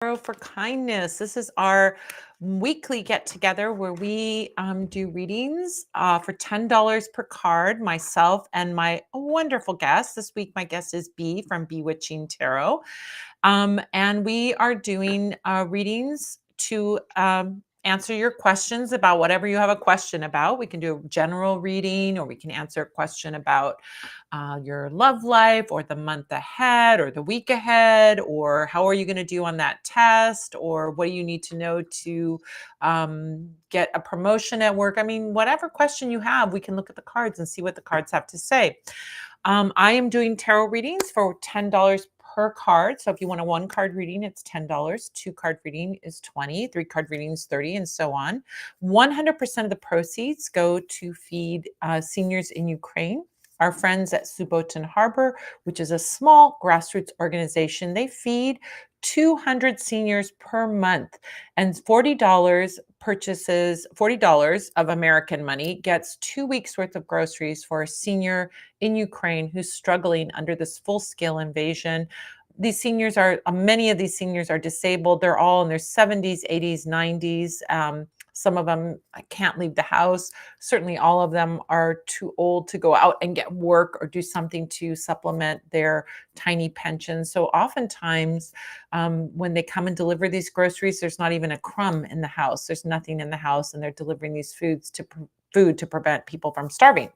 For Kindness. This is our weekly get together where we do readings for $10 per card, myself and my wonderful guest. This week, my guest is B from Bewitching Tarot. And we are doing readings to answer your questions about whatever you have a question about. We can do a general reading, or we can answer a question about your love life, or the month ahead, or the week ahead, or how are you going to do on that test, or what do you need to know to get a promotion at work. I mean, whatever question you have, we can look at the cards and see what the cards have to say. I am doing tarot readings for $10 per card. So if you want a 1-card reading, it's $10. 2-card reading is $20. 3-card reading is $30, and so on. 100% of the proceeds go to feed seniors in Ukraine. Our friends at Subotin Harbor, which is a small grassroots organization, they feed 200 seniors per month, and $40 of American money gets 2 weeks worth of groceries for a senior in Ukraine who's struggling under this full-scale invasion. These seniors many of these seniors are disabled. They're all in their 70s, 80s, 90s. Some of them can't leave the house. Certainly all of them are too old to go out and get work or do something to supplement their tiny pensions. So oftentimes when they come and deliver these groceries, there's not even a crumb in the house. There's nothing in the house, and they're delivering these food to prevent people from starving.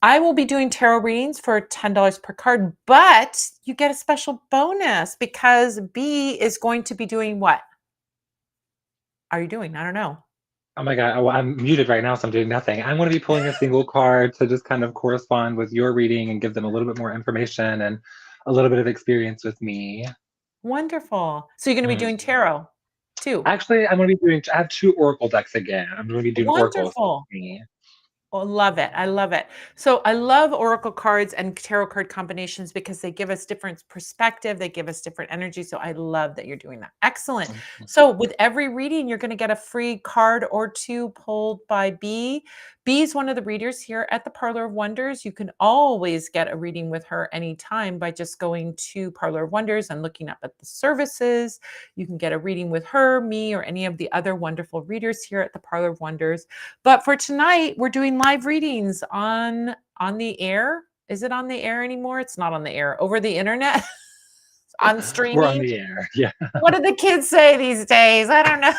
I will be doing tarot readings for $10 per card, but you get a special bonus because B is going to be doing what? Are you doing? I don't know. Oh my God. Oh, I'm muted right now, so I'm doing nothing. I'm going to be pulling a single card to just kind of correspond with your reading and give them a little bit more information and a little bit of experience with me. Wonderful. So you're going to be Mhm. doing tarot too. Actually, I'm going to be doing, I have 2 oracle decks again. I'm going to be doing oracles with Wonderful. me. Oh, love it. I love it. So I love oracle cards and tarot card combinations because they give us different perspective. They give us different energy. So I love that you're doing that. Excellent. Mhm. So with every reading, you're going to get a free card or 2 pulled by B. B is one of the readers here at the Parlor of Wonders. You can always get a reading with her anytime by just going to Parlor of Wonders and looking up at the services. You can get a reading with her, me, or any of the other wonderful readers here at the Parlor of Wonders. But for tonight, we're doing live readings on the air. Is it on the air anymore? It's not on the air. Over the internet, on We're on streaming. the air. Yeah. What do the kids say these days? I don't know.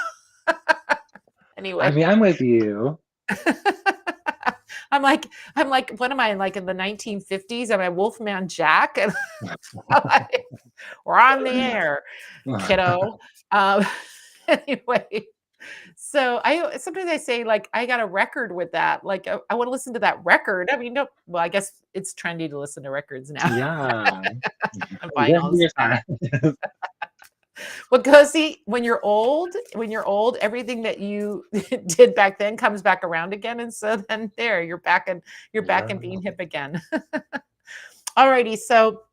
I Anyway. mean, I'm with you. I'm like, what am I like in the 1950s? Am I Wolfman Jack? And like, we're on the air, kiddo. Um, anyway, so I sometimes I say like I got a record with that. Like I want to listen to that record. I mean, no, well, I guess it's trendy to listen to records now. Yeah. I'm buying Yes, all this your stuff. time. Because see, when you're old, everything that you did back then comes back around again. And so then there, you're back and Yeah. being hip again. Alrighty, so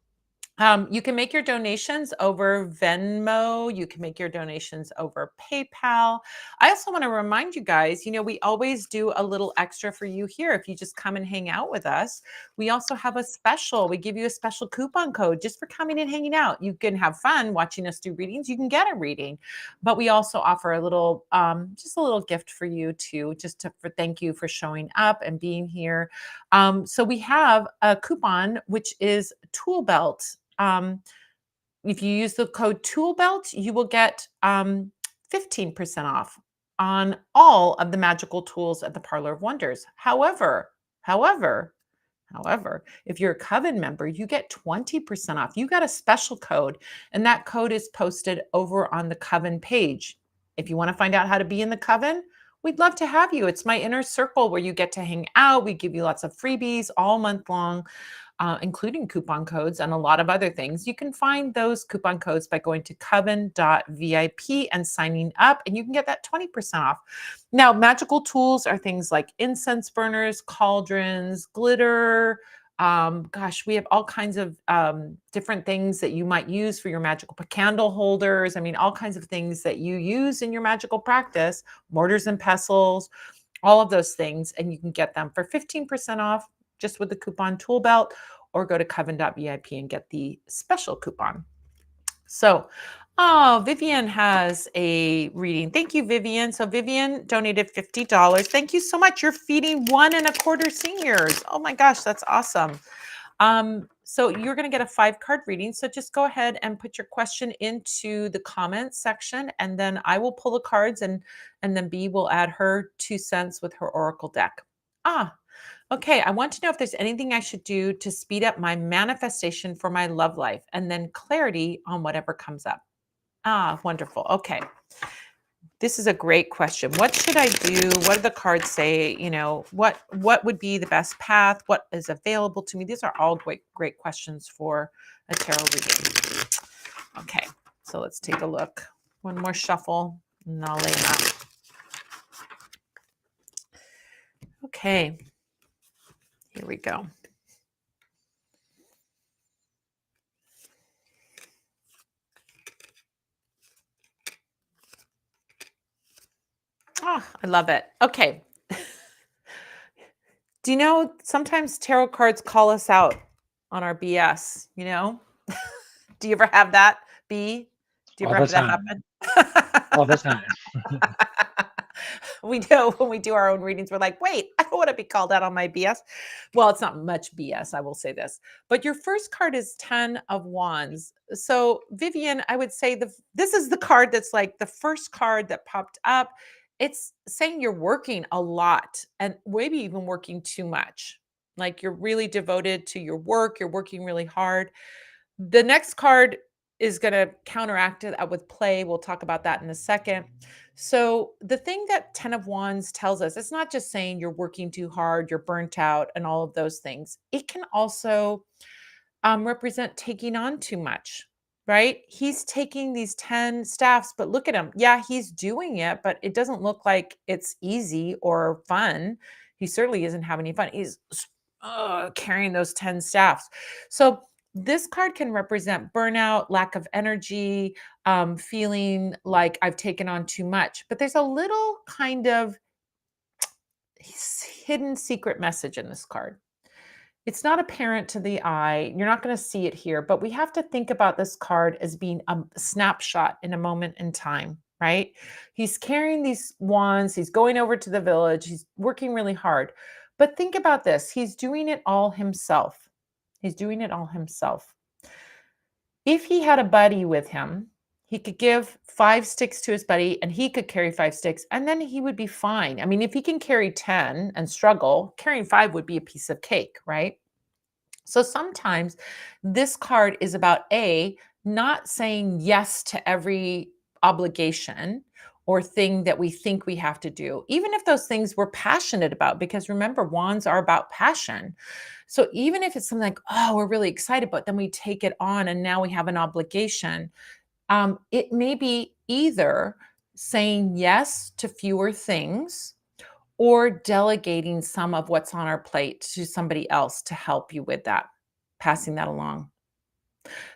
you can make your donations over Venmo. You can make your donations over PayPal. I also want to remind you guys, we always do a little extra for you here. If you just come and hang out with us, we also have a special. We give you a special coupon code just for coming and hanging out. You can have fun watching us do readings. You can get a reading, but we also offer a little, just a little gift for you too, for thank you for showing up and being here. So we have a coupon, which is Tool Belt. If you use the code Tool Belt, you will get 15% off on all of the magical tools at the Parlor of Wonders. However, if you're a Coven member, you get 20% off. You got a special code, and that code is posted over on the Coven page. If you want to find out how to be in the Coven, we'd love to have you. It's my inner circle where you get to hang out. We give you lots of freebies all month long, including coupon codes and a lot of other things. You can find those coupon codes by going to coven.vip and signing up, and you can get that 20% off. Now, magical tools are things like incense burners, cauldrons, glitter. We have all kinds of different things that you might use for your magical candle holders. I mean, all kinds of things that you use in your magical practice, mortars and pestles, all of those things. And you can get them for 15% off just with the coupon Tool Belt, or go to coven.vip and get the special coupon. So Oh, Vivian has a reading. Thank you, Vivian. So Vivian donated $50. Thank you so much. You're feeding 1.25 seniors. Oh my gosh, that's awesome. So you're going to get a 5-card reading. So just go ahead and put your question into the comments section, and then I will pull the cards, and then B will add her 2 cents with her oracle deck. Okay. I want to know if there's anything I should do to speed up my manifestation for my love life, and then clarity on whatever comes up. Wonderful. Okay. This is a great question. What should I do? What do the cards say? What would be the best path? What is available to me? These are all great questions for a tarot reading. Okay. So let's take a look. One more shuffle and I'll lay them out. Okay. Here we go. I love it. Okay. Do you know sometimes tarot cards call us out on our BS, you know? Do you ever have that, B? Do you All ever the have that time. happen? All the time. We do when we do our own readings, we're like, wait, I don't want to be called out on my BS. Well, it's not much BS, I will say this. But your first card is 10 of Wands. So, Vivian, I would say this is the card that's like the first card that popped up. It's saying you're working a lot and maybe even working too much. Like you're really devoted to your work, you're working really hard. The next card is going to counteract it with play. We'll talk about that in a second. So, the thing that 10 of Wands tells us, it's not just saying you're working too hard, you're burnt out, and all of those things. It can also represent taking on too much, right? He's taking these 10 staffs, but look at him. Yeah, he's doing it, but it doesn't look like it's easy or fun. He certainly isn't having any fun. He's carrying those 10 staffs. So, this card can represent burnout, lack of energy, feeling like I've taken on too much. But there's a little kind of hidden secret message in this card. It's not apparent to the eye. You're not going to see it here, but we have to think about this card as being a snapshot in a moment in time, right? He's carrying these wands, he's going over to the village, he's working really hard. But think about this, he's doing it all himself. He's doing it all himself. If he had a buddy with him, he could give 5 sticks to his buddy and he could carry 5 sticks and then he would be fine. I mean, if he can carry 10 and struggle, carrying 5 would be a piece of cake, right? So sometimes this card is about not saying yes to every obligation or thing that we think we have to do, even if those things we're passionate about, because remember, wands are about passion. So even if it's something like, oh, we're really excited, but then we take it on and now we have an obligation, it may be either saying yes to fewer things or delegating some of what's on our plate to somebody else to help you with that, passing that along.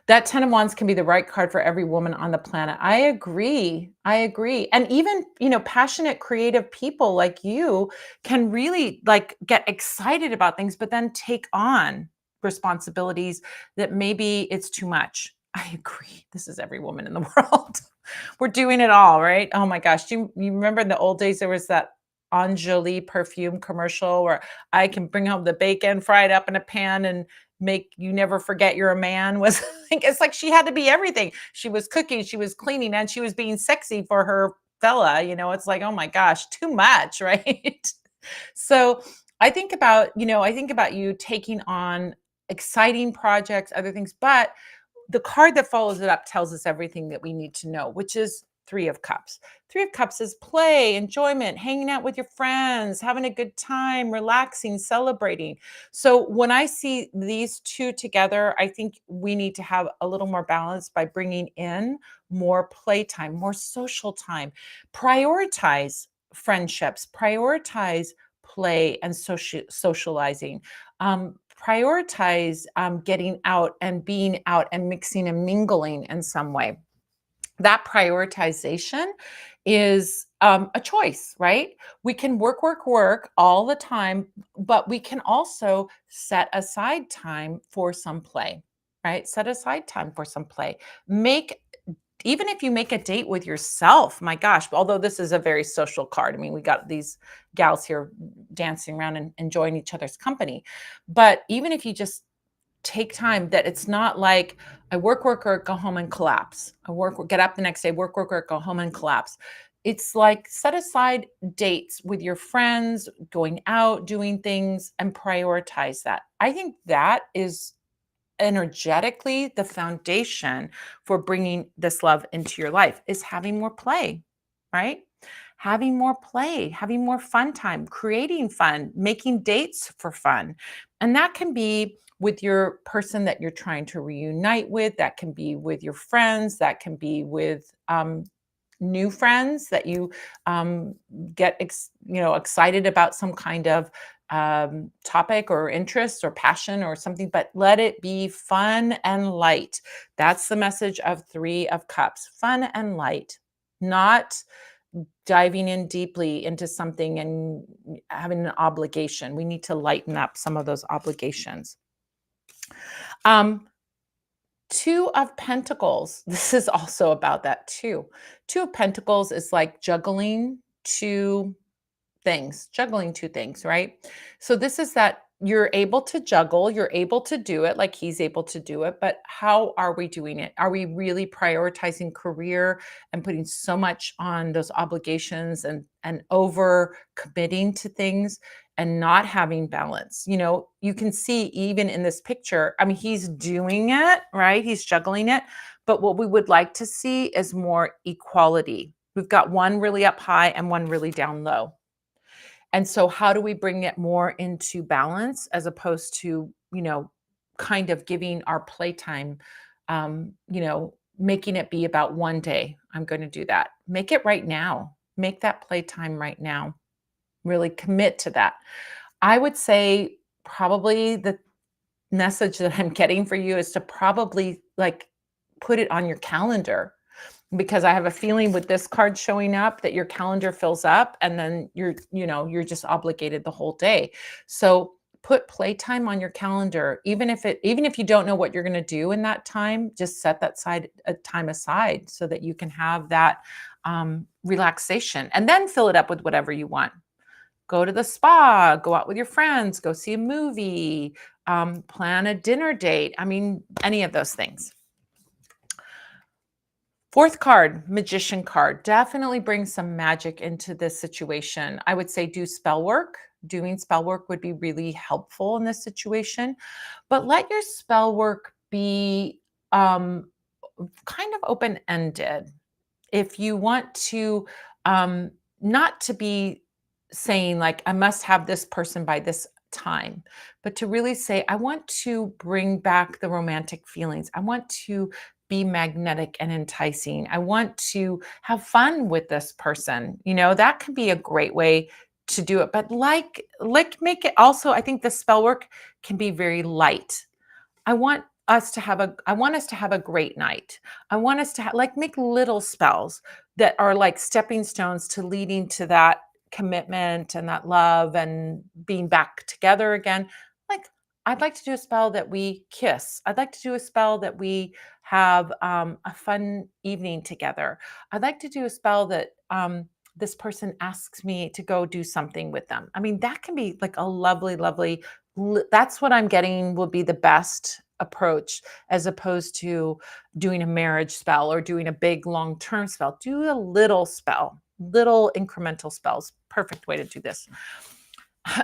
That 10 of wands can be the right card for every woman on the planet. I agree. I agree. And even, passionate creative people like you can really like get excited about things but then take on responsibilities that maybe it's too much. I agree. This is every woman in the world. We're doing it all, right? Oh my gosh. Do you remember in the old days there was that Anjali perfume commercial where I can bring home the bacon fried up in a pan and make you never forget you're a man was like it's like she had to be everything. She was cooking, she was cleaning, and she was being sexy for her fella. It's like, oh my gosh, too much, right? So I think about you taking on exciting projects, other things, but the card that follows it up tells us everything that we need to know, which is 3 of Cups. 3 of Cups is play, enjoyment, hanging out with your friends, having a good time, relaxing, celebrating. So when I see these two together, I think we need to have a little more balance by bringing in more playtime, more social time, prioritize friendships, prioritize play and socializing. Prioritize getting out and being out and mixing and mingling in some way. That prioritization is a choice, right? We can work all the time, but we can also set aside time for some play, right? Set aside time for some play. Make even if you make a date with yourself, my gosh, although this is a very social card. I mean, we got these gals here dancing around and enjoying each other's company. But even if you just take time, that it's not like I work, work, work, go home and collapse. I work, get up the next day, work, work, work, go home and collapse. It's like set aside dates with your friends, going out, doing things, and prioritize that. I think that is energetically the foundation for bringing this love into your life, is having more play, right? Having more play, having more fun time, creating fun, making dates for fun. And that can be with your person that you're trying to reunite with, that can be with your friends, that can be with new friends that you um, get excited about some kind of topic or interest or passion or something, but let it be fun and light. That's the message of Three of Cups: fun and light, not diving in deeply into something and having an obligation. We need to lighten up some of those obligations. Um, Two of Pentacles. This is also about that too. Two of Pentacles is like juggling two things, right? So this is that you're able to juggle, you're able to do it like he's able to do it, but how are we doing it? Are we really prioritizing career and putting so much on those obligations and over committing to things and not having balance? You know, you can see even in this picture, I mean, he's doing it, right? He's juggling it, but what we would like to see is more equality. We've got one really up high and one really down low. And so how do we bring it more into balance as opposed to, kind of giving our playtime, making it be about one day, I'm going to do that. Make it right now. Make that playtime right now. Really commit to that. I would say probably the message that I'm getting for you is to probably like put it on your calendar, because I have a feeling with this card showing up that your calendar fills up and then you're just obligated the whole day. So put playtime on your calendar, even if you don't know what you're going to do in that time, just set that time aside so that you can have that relaxation, and then fill it up with whatever you want. Go to the spa, go out with your friends, go see a movie, plan a dinner date. I mean, any of those things. Fourth card, Magician card, definitely brings some magic into this situation. I would say do spell work. Doing spell work would be really helpful in this situation, but let your spell work be um, kind of open ended. If you want to, um, not to be saying like, I must have this person by this time, but to really say, I want to bring back the romantic feelings. I want to be magnetic and enticing. I want to have fun with this person. That can be a great way to do it. But make it also, I think the spell work can be very light. I want us to have a great night. I want us to like make little spells that are like stepping stones to leading to that commitment and that love and being back together again. Like, I'd like to do a spell that we kiss. I'd like to do a spell that we have a fun evening together. I'd like to do a spell that this person asks me to go do something with them. I mean, that can be like a lovely, lovely. That's what I'm getting will be the best approach, as opposed to doing a marriage spell or doing a big long-term spell. Do a little spell, little incremental spells. Perfect way to do this.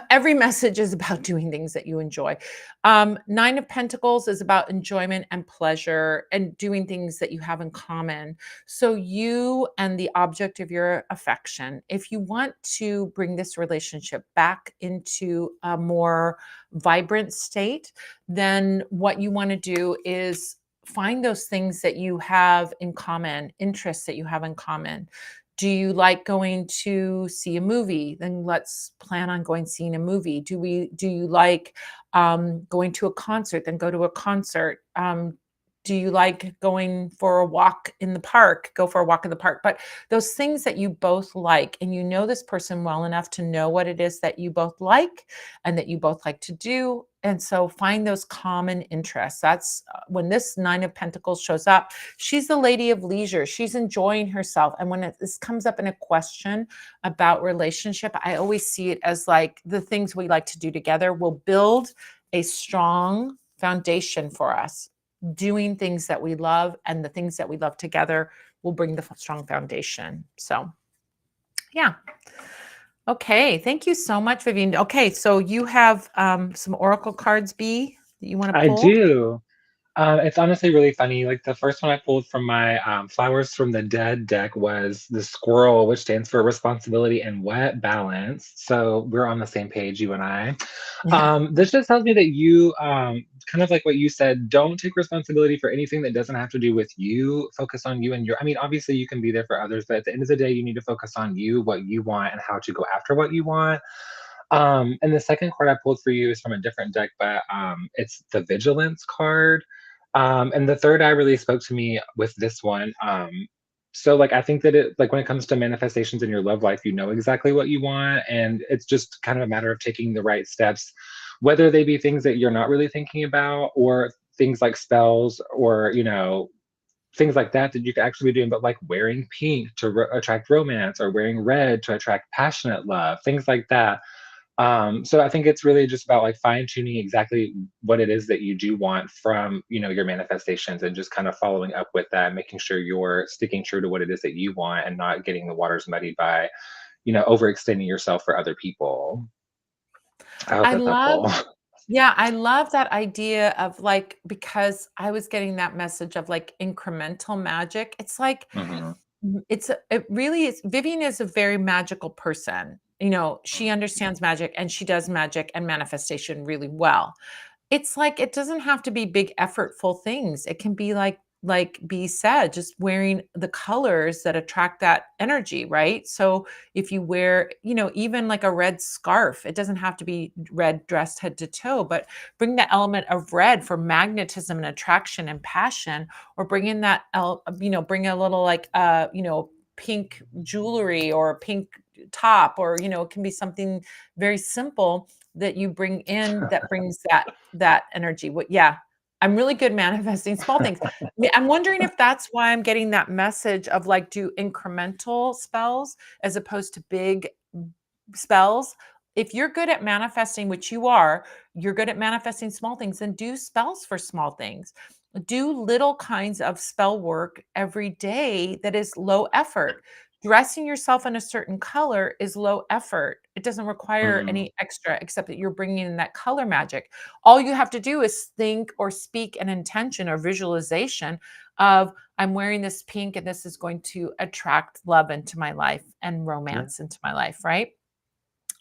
Every message is about doing things that you enjoy. Nine of Pentacles is about enjoyment and pleasure and doing things that you have in common. So you and the object of your affection, if you want to bring this relationship back into a more vibrant state, then what you want to do is find those things that you have in common, interests that you have in common. Do you like going to see a movie? Then let's plan on seeing a movie. Do you like going to a concert? Then go to a concert. Do you like going for a walk in the park? Go for a walk in the park. But those things that you both like, and you know this person well enough to know what it is that you both like and that you both like to do. And so find those common interests. That's when this Nine of Pentacles shows up. She's the lady of leisure. She's enjoying herself. And when this comes up in a question about relationship, I always see it as like the things we like to do together will build a strong foundation for us. Doing things that we love and the things that we love together will bring the strong foundation. So, yeah. Okay. Thank you so much, Vivian. Okay. So, you have some oracle cards, B, that you want to I pull? do. It's honestly really funny. Like the first one I pulled from my Flowers from the Dead deck was the squirrel, which stands for responsibility and wet balance. So we're on the same page, you and I. Yeah. This just tells me that you, kind of like what you said, don't take responsibility for anything that doesn't have to do with you. Focus on you and your, I mean, obviously you can be there for others, but at the end of the day, you need to focus on you, what you want, and how to go after what you want. And the second card I pulled for you is from a different deck, but it's the Vigilance card. And the third eye really spoke to me with this one. So like I think that it like when it comes to manifestations in your love life, you know exactly what you want, and it's just kind of a matter of taking the right steps, whether they be things that you're not really thinking about, or things like spells, or things like that that you could actually be doing, but like wearing pink to attract romance, or wearing red to attract passionate love, things like that. So I think it's really just about like fine tuning exactly what it is that you do want from, your manifestations, and just kind of following up with that, making sure you're sticking true to what it is that you want and not getting the waters muddied by, overextending yourself for other people. I hope I that's love, helpful. yeah, I love that idea of like, because I was getting that message of like incremental magic. It's like, Hmm. it really is. Vivian is a very magical person. She understands magic and she does magic and manifestation really well. It's like it doesn't have to be big effortful things. It can be like B said, just wearing the colors that attract that energy, right? So if you wear, even like a red scarf, it doesn't have to be red dressed head to toe, but bring the element of red for magnetism and attraction and passion, or bring in bring a little like pink jewelry or pink top, or it can be something very simple that you bring in that brings that energy. What Yeah, I'm really good manifesting small things. I'm wondering if that's why I'm getting that message of like do incremental spells as opposed to big spells. If you're good at manifesting, which you are, you're good at manifesting small things, then do spells for small things. Do little kinds of spell work every day that is low effort. Dressing yourself in a certain color is low effort. It doesn't require Hmm. any extra except that you're bringing in that color magic. All you have to do is think or speak an intention or visualization of, I'm wearing this pink and this is going to attract love into my life and Yeah. romance into my life, right?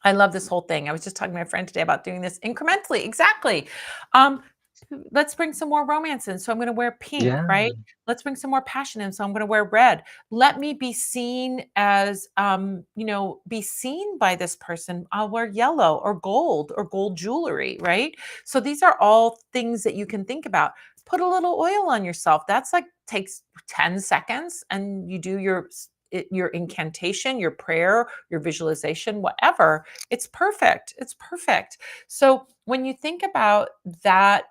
I love this whole thing. I was just talking to my friend today about doing this incrementally. Exactly. Um, let's bring some more romance in. So I'm going to wear pink, Yeah. right? Let's bring some more passion in. So I'm going to wear red. Let me be seen as, be seen by this person. I'll wear yellow or gold jewelry, right? So these are all things that you can think about. Put a little oil on yourself. That's like takes 10 seconds, and you do your incantation, your prayer, your visualization, whatever. It's perfect. It's perfect. So when you think about that,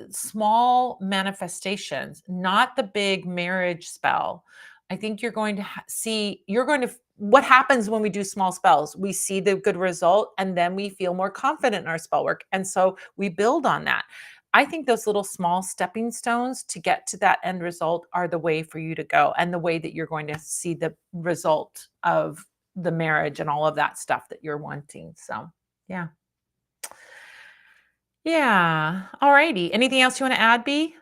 small manifestations, not the big marriage spell, I think you're going to what happens when we do small spells? We see the good result and then we feel more confident in our spell work. And so we build on that. I think those little small stepping stones to get to that end result are the way for you to go, and the way that you're going to see the result of the marriage and all of that stuff that you're wanting. So, yeah. Yeah. All righty. Anything else you want to add, B?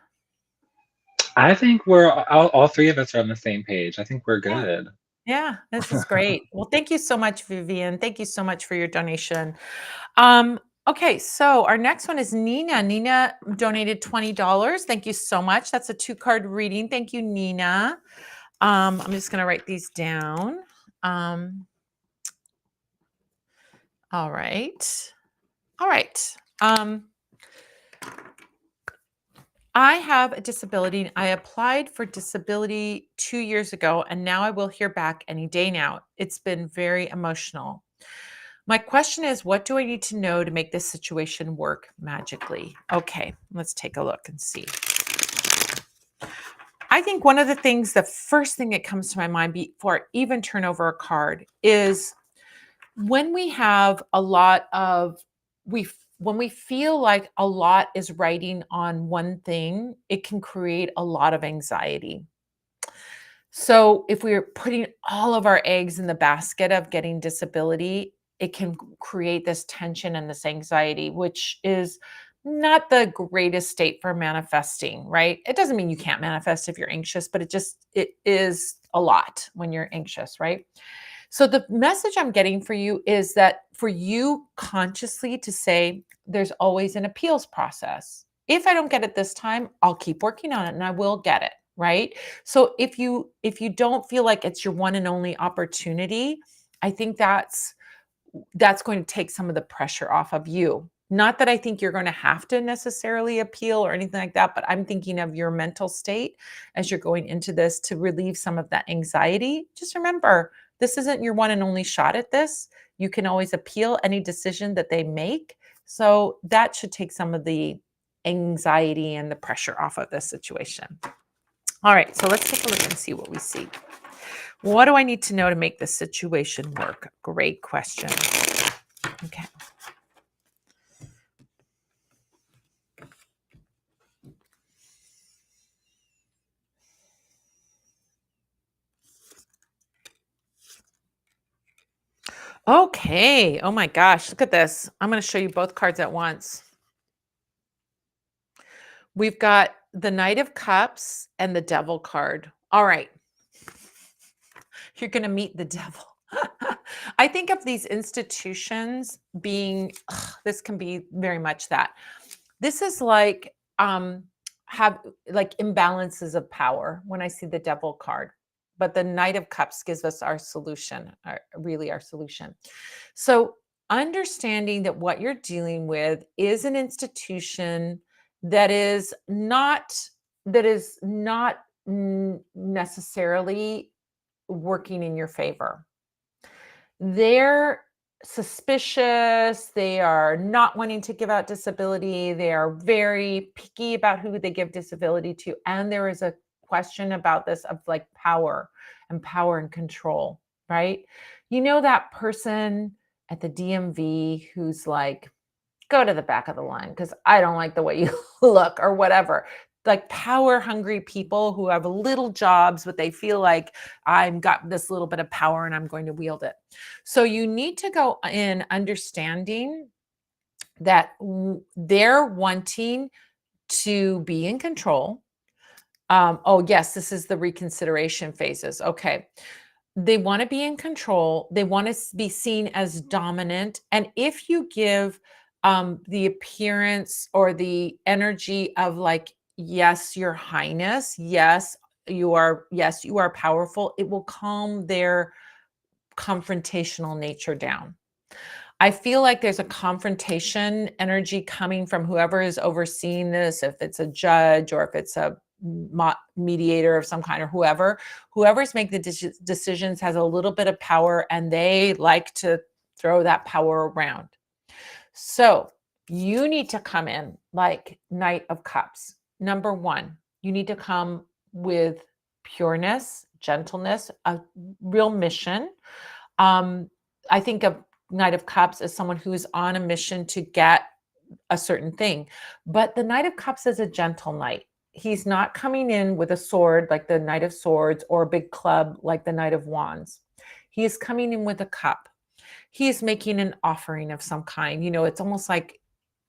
I think we're all three of us are on the same page. I think we're Yeah. good. Yeah, this is great. Well, thank you so much, Vivian. Thank you so much for your donation. Okay, so our next one is Nina. Nina donated $20. Thank you so much. That's a two-card reading. Thank you, Nina. I'm just gonna write these down. Um, all right. All right. Um, I have a disability. I applied for disability 2 years ago, and now I will hear back any day now. It's been very emotional. My question is, what do I need to know to make this situation work magically? Okay, let's take a look and see. I think one of the things, the first thing that comes to my mind before I even turn over a card is when we have a lot of when we feel like a lot is riding on one thing, it can create a lot of anxiety. So if we're putting all of our eggs in the basket of getting disability, it can create this tension and this anxiety, which is not the greatest state for manifesting, right? It doesn't mean you can't manifest if you're anxious, but it is a lot when you're anxious, right? So the message I'm getting for you is that for you consciously to say there's always an appeals process. If I don't get it this time, I'll keep working on it and I will get it, right? So if you don't feel like it's your one and only opportunity, I think that's going to take some of the pressure off of you. Not that I think you're going to have to necessarily appeal or anything like that, but I'm thinking of your mental state as you're going into this to relieve some of that anxiety. Just remember, this isn't your one and only shot at this. You can always appeal any decision that they make. So that should take some of the anxiety and the pressure off of this situation. All right, so let's take a look and see what we see. What do I need to know to make this situation work? Great question. Okay. Okay. Oh my gosh, look at this. I'm going to show you both cards at once. We've got the Knight of Cups and the Devil card. All right. You're going to meet the devil. I think of these institutions being, this can be very much that. This is like have like imbalances of power when I see the devil card. But the Knight of Cups gives us our solution, really our solution. So understanding that what you're dealing with is an institution that is not necessarily working in your favor. They're suspicious, they are not wanting to give out disability, they are very picky about who they give disability to, and there is a question about this of like power and control, right? You know that person at the DMV who's like, go to the back of the line because I don't like the way you look or whatever. Like power hungry people who have little jobs, but they feel like I've got this little bit of power and I'm going to wield it. So you need to go in understanding that they're wanting to be in control. Oh, yes, this is the reconsideration phases. Okay. They want to be in control. They want to be seen as dominant. And if you give the appearance or the energy of like, yes, your highness, yes, you are powerful, it will calm their confrontational nature down. I feel like there's a confrontation energy coming from whoever is overseeing this, if it's a judge or if it's a mediator of some kind or whoever's making the decisions has a little bit of power and they like to throw that power around. So you need to come in like Knight of Cups. Number one, you need to come with pureness, gentleness, a real mission. Um, I think of Knight of Cups as someone who is on a mission to get a certain thing. But the Knight of Cups is a gentle knight. He's not coming in with a sword like the Knight of Swords or a big club like the Knight of Wands. He is coming in with a cup. He is making an offering of some kind. You know, it's almost like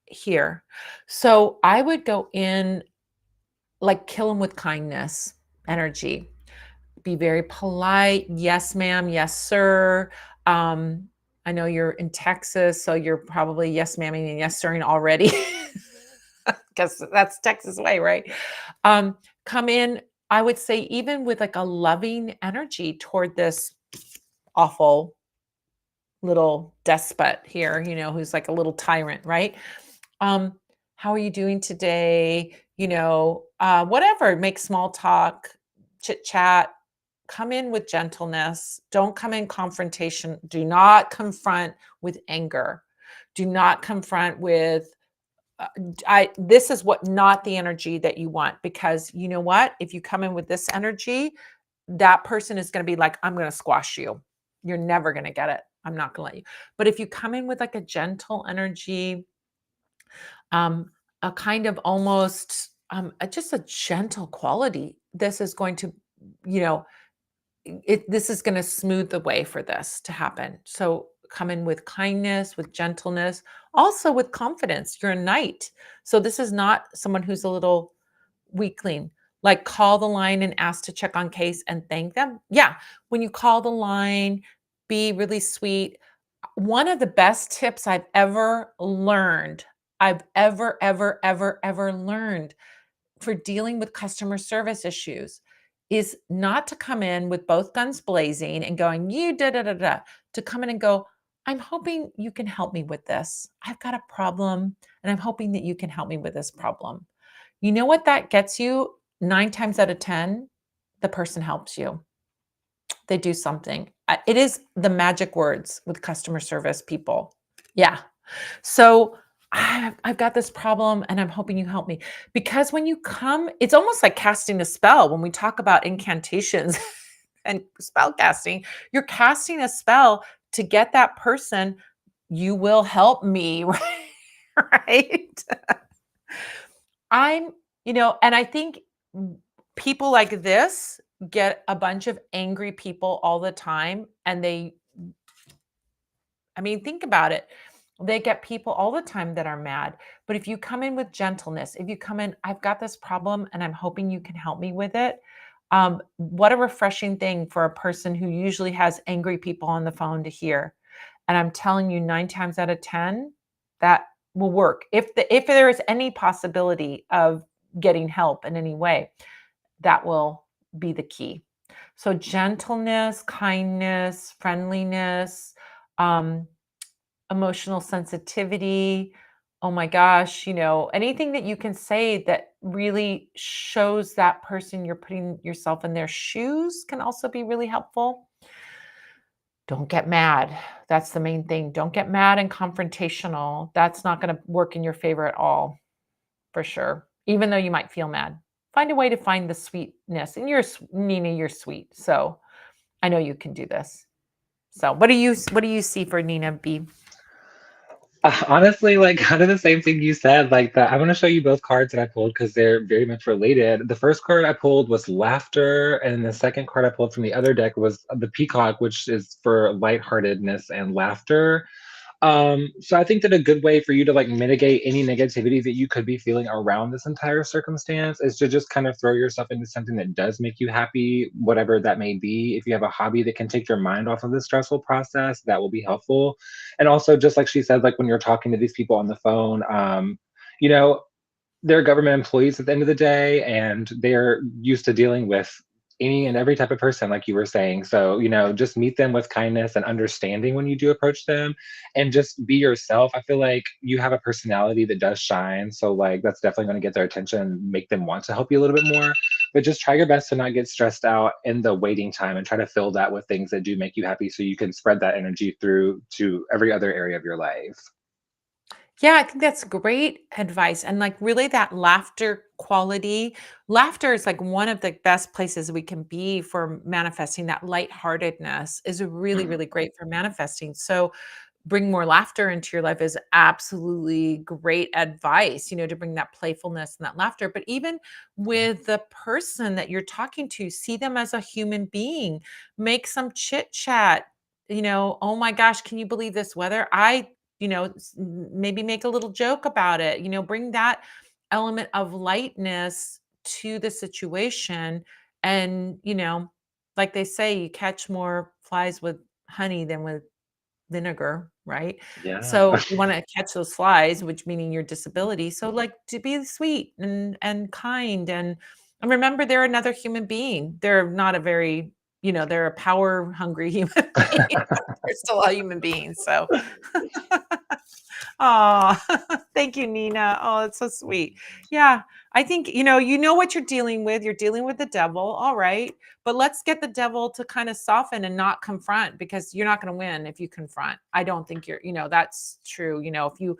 here. So I would go in like kill him with kindness energy. Be very polite. Yes, ma'am. Yes, sir. Um, I know you're in Texas, so you're probably yes, ma'am, and yes, sirring already, because that's Texas way, right? Come in, I would say, even with like a loving energy toward this awful little despot here, who's like a little tyrant, right? Um, how are you doing today? whatever, make small talk, chit chat, come in with gentleness. Don't come in confrontation. Do not confront with anger. Do not confront with this is what not the energy that you want, because you know what? If you come in with this energy, that person is going to be like, I'm going to squash you. You're never going to get it. I'm not going to let you. But if you come in with like a gentle energy, um, a kind of almost just a gentle quality, this is going to, you know, this is going to smooth the way for this to happen. So come in with kindness, with gentleness, also with confidence. You're a knight. So this is not someone who's a little weakling. Like, call the line and ask to check on case and thank them. Yeah. When you call the line, be really sweet. One of the best tips I've ever learned for dealing with customer service issues is not to come in with both guns blazing and going, you da da da da, to come in and go, I'm hoping you can help me with this. I've got a problem and I'm hoping that you can help me with this problem. You know what that gets you? 9 times out of 10, the person helps you. They do something. It is the magic words with customer service people. Yeah. So I've got this problem and I'm hoping you help me. Because when you come, it's almost like casting a spell. When we talk about incantations and spell casting, you're casting a spell to get that person, you will help me, right? Right? I'm, and I think people like this get a bunch of angry people all the time. And I mean, think about it. They get people all the time that are mad. But if you come in with gentleness, if you come in, I've got this problem and I'm hoping you can help me with it. What a refreshing thing for a person who usually has angry people on the phone to hear. And I'm telling you, 9 times out of 10, that will work. If there is any possibility of getting help in any way, that will be the key. So gentleness, kindness, friendliness, um, emotional sensitivity. Oh my gosh, anything that you can say that really shows that person you're putting yourself in their shoes can also be really helpful. Don't get mad. That's the main thing. Don't get mad and confrontational. That's not going to work in your favor at all, for sure. Even though you might feel mad, find a way to find the sweetness. And Nina, you're sweet. So I know you can do this. So what do you see for Nina B? Honestly, like kind of the same thing you said. Like that, I want to show you both cards that I pulled because they're very much related. The first card I pulled was laughter, and the second card I pulled from the other deck was the peacock, which is for lightheartedness and laughter. So I think that a good way for you to like mitigate any negativity that you could be feeling around this entire circumstance is to just kind of throw yourself into something that does make you happy, whatever that may be. If you have a hobby that can take your mind off of the stressful process, that will be helpful. And also, just like she said, like when you're talking to these people on the phone, you know, they're government employees at the end of the day, and they're used to dealing with any and every type of person, like you were saying. So, just meet them with kindness and understanding when you do approach them, and just be yourself. I feel like you have a personality that does shine. So, like, that's definitely going to get their attention and make them want to help you a little bit more. But just try your best to not get stressed out in the waiting time and try to fill that with things that do make you happy so you can spread that energy through to every other area of your life. Yeah, I think that's great advice. And like really that laughter quality. Laughter is like one of the best places we can be for manifesting. That lightheartedness is really, Mhm. really great for manifesting. So bring more laughter into your life is absolutely great advice, to bring that playfulness and that laughter. But even with the person that you're talking to, see them as a human being, make some chit chat. Oh my gosh, can you believe this weather? Maybe make a little joke about it, bring that element of lightness to the situation. And, like they say, you catch more flies with honey than with vinegar, right? Yeah. So you wanna catch those flies, which meaning your disability. So, like, to be sweet and kind and remember they're another human being. They're not a very they're a power hungry human being, but they're still a human being, so Oh, thank you, Nina. Oh, that's so sweet. Yeah, I think you know what you're dealing with. You're dealing with the devil, all right. But let's get the devil to kind of soften and not confront, because you're not going to win if you confront. I don't think that's true. If you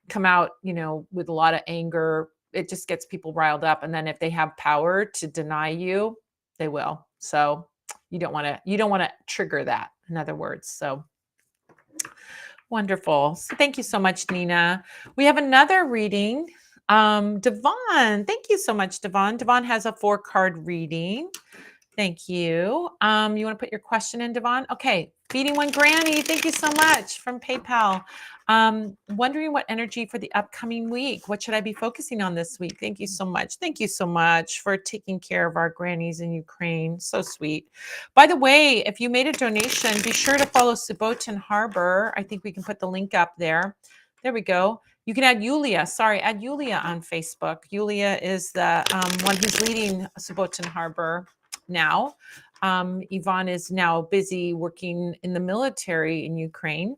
come out, with a lot of anger, it just gets people riled up. And then if they have power to deny you, they will. So you don't want to trigger that, in other words. So wonderful. So thank you so much, Nina. We have another reading. Devon, thank you so much, Devon. Devon has a 4-card reading. Thank you. You want to put your question in, Devon? Okay. Feeding One Granny, thank you so much from PayPal. Wondering what energy for the upcoming week. What should I be focusing on this week? Thank you so much. Thank you so much for taking care of our grannies in Ukraine. So sweet. By the way, if you made a donation, be sure to follow Subotin Harbor. I think we can put the link up there. There we go. You can add Yulia. Sorry, add Yulia on Facebook. Yulia is the one who's leading Subotin Harbor now. Ivan is now busy working in the military in Ukraine.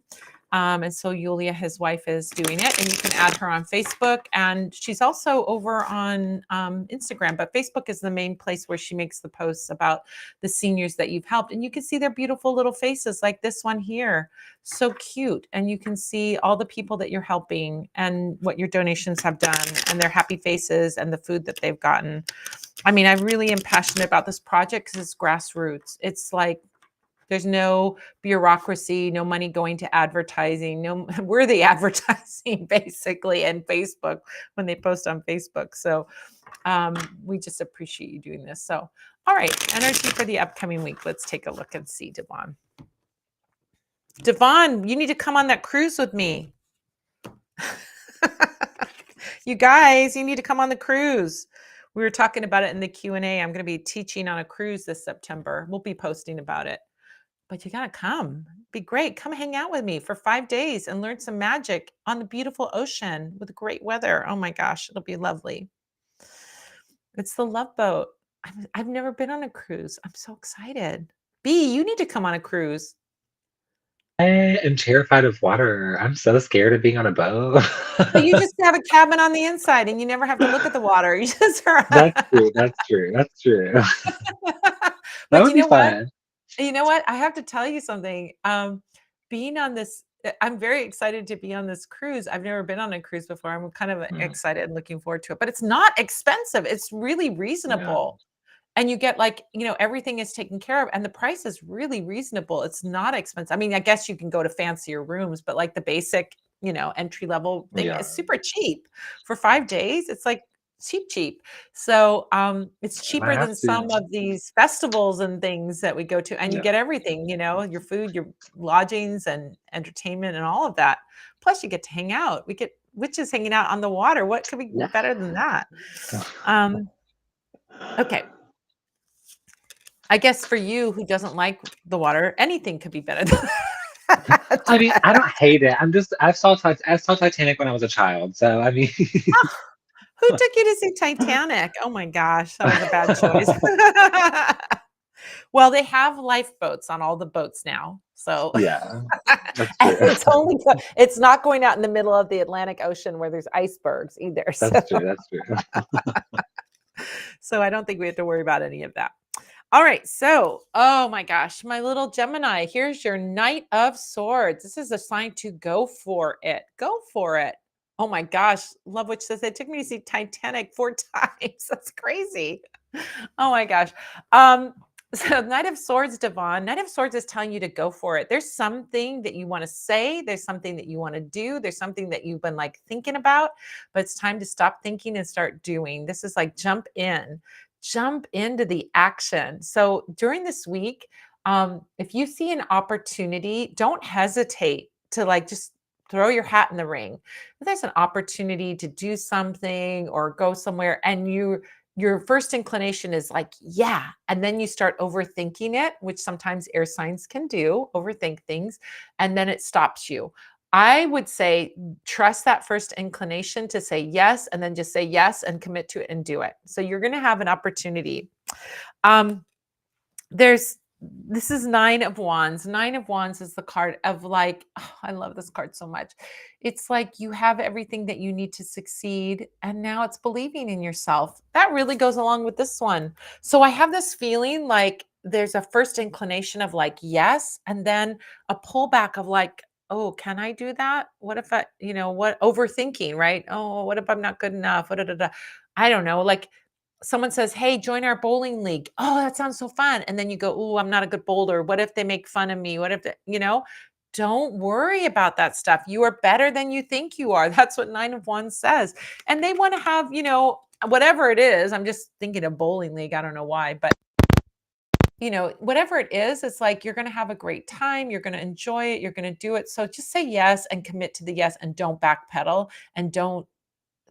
And so Yulia, his wife, is doing it, and you can add her on Facebook. And she's also over on Instagram, but Facebook is the main place where she makes the posts about the seniors that you've helped. And you can see their beautiful little faces, like this one here. So cute. And you can see all the people that you're helping and what your donations have done, and their happy faces and the food that they've gotten. I mean, I really am passionate about this project because it's grassroots. It's like there's no bureaucracy, no money going to advertising, no we're the advertising basically, and Facebook when they post on Facebook. So we just appreciate you doing this. So, all right, energy for the upcoming week. Let's take a look and see, Devon. Devon, you need to come on that cruise with me. You guys, you need to come on the cruise. We were talking about it in the Q&A. I'm going to be teaching on a cruise this September. We'll be posting about it. But you got to come. Be great. Come hang out with me for 5 days and learn some magic on the beautiful ocean with great weather. Oh my gosh, it'll be lovely. It's the Love Boat. I've never been on a cruise. I'm so excited. B, you need to come on a cruise. I am terrified of water. I'm so scared of being on a boat. Well, you just have a cabin on the inside and you never have to look at the water. You just That's true. That's true. That's true. That But would you be know what? fun. You know what? I have to tell you something. Being on this, I'm very excited to be on this cruise. I've never been on a cruise before. I'm kind of Mm, excited and looking forward to it. But it's not expensive. It's really yeah. reasonable. And you get like, everything is taken care of, and the price is really reasonable. It's not expensive. I mean, I guess you can go to fancier rooms, but like the basic, entry level thing Yeah. is super cheap. For 5 days, it's like cheap. So, it's I might cheaper have than to. some of these festivals and things that we go to, and you Yeah. get everything, your food, your lodgings and entertainment and all of that. Plus you get to hang out. We get witches hanging out on the water. What could be Yeah. better than that? Um, okay. I guess for you who doesn't like the water, anything could be better than I mean, that. I don't hate it. I saw Titanic when I was a child, so I mean. Who took you to see Titanic? Oh my gosh, that was a bad choice. Well, they have lifeboats on all the boats now. So Yeah, that's and true. it's not going out in the middle of the Atlantic Ocean where there's icebergs either. That's true. That's true. So I don't think we have to worry about any of that. All right. So, oh my gosh, my little Gemini, here's your Knight of Swords. This is a sign to go for it. Go for it. Oh my gosh. Love Witch says it took me to see Titanic 4 times. That's crazy. Oh my gosh. Um, so Knight of Swords, Devon. Knight of Swords is telling you to go for it. There's something that you want to say. There's something that you want to do. There's something that you've been like thinking about, but it's time to stop thinking and start doing. This is like jump into the action. So during this week, if you see an opportunity, don't hesitate to like just throw your hat in the ring. If there's an opportunity to do something or go somewhere and your first inclination is like, yeah. And then you start overthinking it, which sometimes air signs can do, overthink things, and then it stops you. I would say trust that first inclination to say yes, and then just say yes and commit to it and do it. So you're going to have an opportunity. Um, there's this is 9 of Wands. 9 of Wands is the card of like, oh, I love this card so much. It's like you have everything that you need to succeed, and now it's believing in yourself. That really goes along with this one. So I have this feeling like there's a first inclination of like, yes, and then a pullback of like, oh, can I do that? What if I, what overthinking, right? Oh, what if I'm not good enough? I don't know. Like someone says, "Hey, join our bowling league." Oh, that sounds so fun. And then you go, "Oh, I'm not a good bowler. What if they make fun of me? What if don't worry about that stuff. You are better than you think you are. That's what 9 of Wands says. And they want to have, whatever it is. I'm just thinking of bowling league. I don't know why, but whatever it is, it's like you're going to have a great time. You're going to enjoy it. You're going to do it. So just say yes and commit to the yes and don't backpedal and don't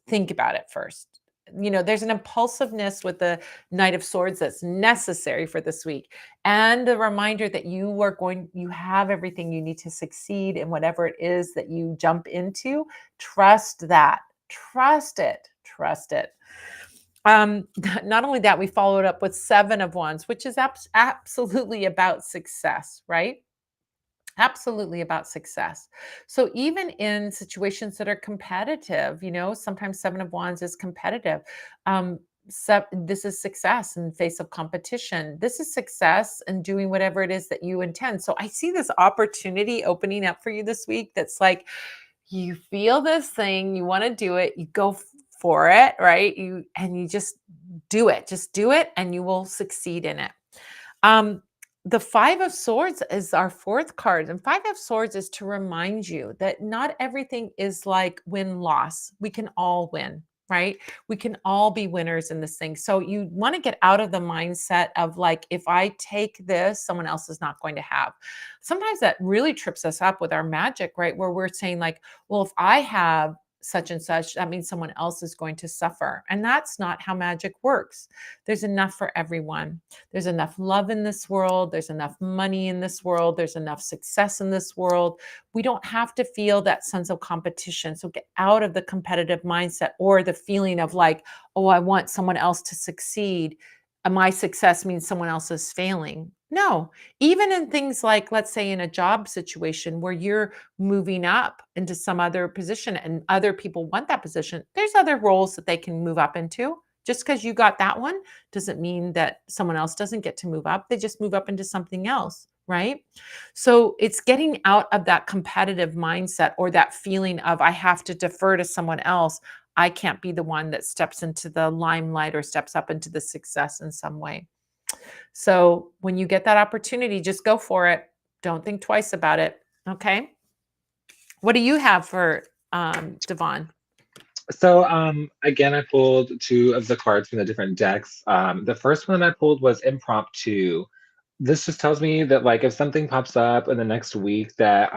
think about it first. There's an impulsiveness with the Knight of Swords that's necessary for this week. And the reminder that you have everything you need to succeed in whatever it is that you jump into. Trust that. Trust it. Trust it. Not only that, we followed up with 7 of Wands, which is absolutely about success, right? Absolutely about success. So even in situations that are competitive, sometimes 7 of Wands is competitive. This is success in face of competition. This is success in doing whatever it is that you intend. So I see this opportunity opening up for you this week that's like you feel this thing, you want to do it, you go for it, right? You just do it. Just do it and you will succeed in it. Um, the 5 of Swords is our fourth card, and 5 of Swords is to remind you that not everything is like win-loss. We can all win, right? We can all be winners in this thing. So you want to get out of the mindset of like, if I take this, someone else is not going to have. Sometimes that really trips us up with our magic, right? Where we're saying like, well, if I have such and such, that means someone else is going to suffer. And that's not how magic works. There's enough for everyone. There's enough love in this world. There's enough money in this world. There's enough success in this world. We don't have to feel that sense of competition. So get out of the competitive mindset or the feeling of like, oh, I want someone else to succeed. My success means someone else is failing. No, even in things like, let's say, in a job situation where you're moving up into some other position and other people want that position, there's other roles that they can move up into. Just because you got that one doesn't mean that someone else doesn't get to move up. They just move up into something else, right? So it's getting out of that competitive mindset or that feeling of I have to defer to someone else. I can't be the one that steps into the limelight or steps up into the success in some way. So when you get that opportunity, just go for it. Don't think twice about it. Okay. What do you have for Devon? So again, I pulled two of the cards from the different decks. The first one I pulled was impromptu. This just tells me that like if something pops up in the next week that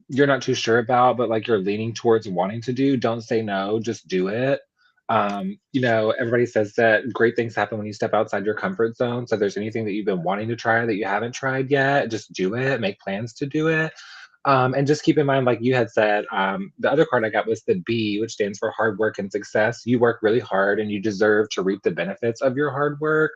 you're not too sure about, but like you're leaning towards wanting to do, don't say no, just do it. Everybody says that great things happen when you step outside your comfort zone. So if there's anything that you've been wanting to try that you haven't tried yet, just do it, make plans to do it. And just keep in mind, like you had said, the other card I got was the B, which stands for hard work and success. You work really hard and you deserve to reap the benefits of your hard work.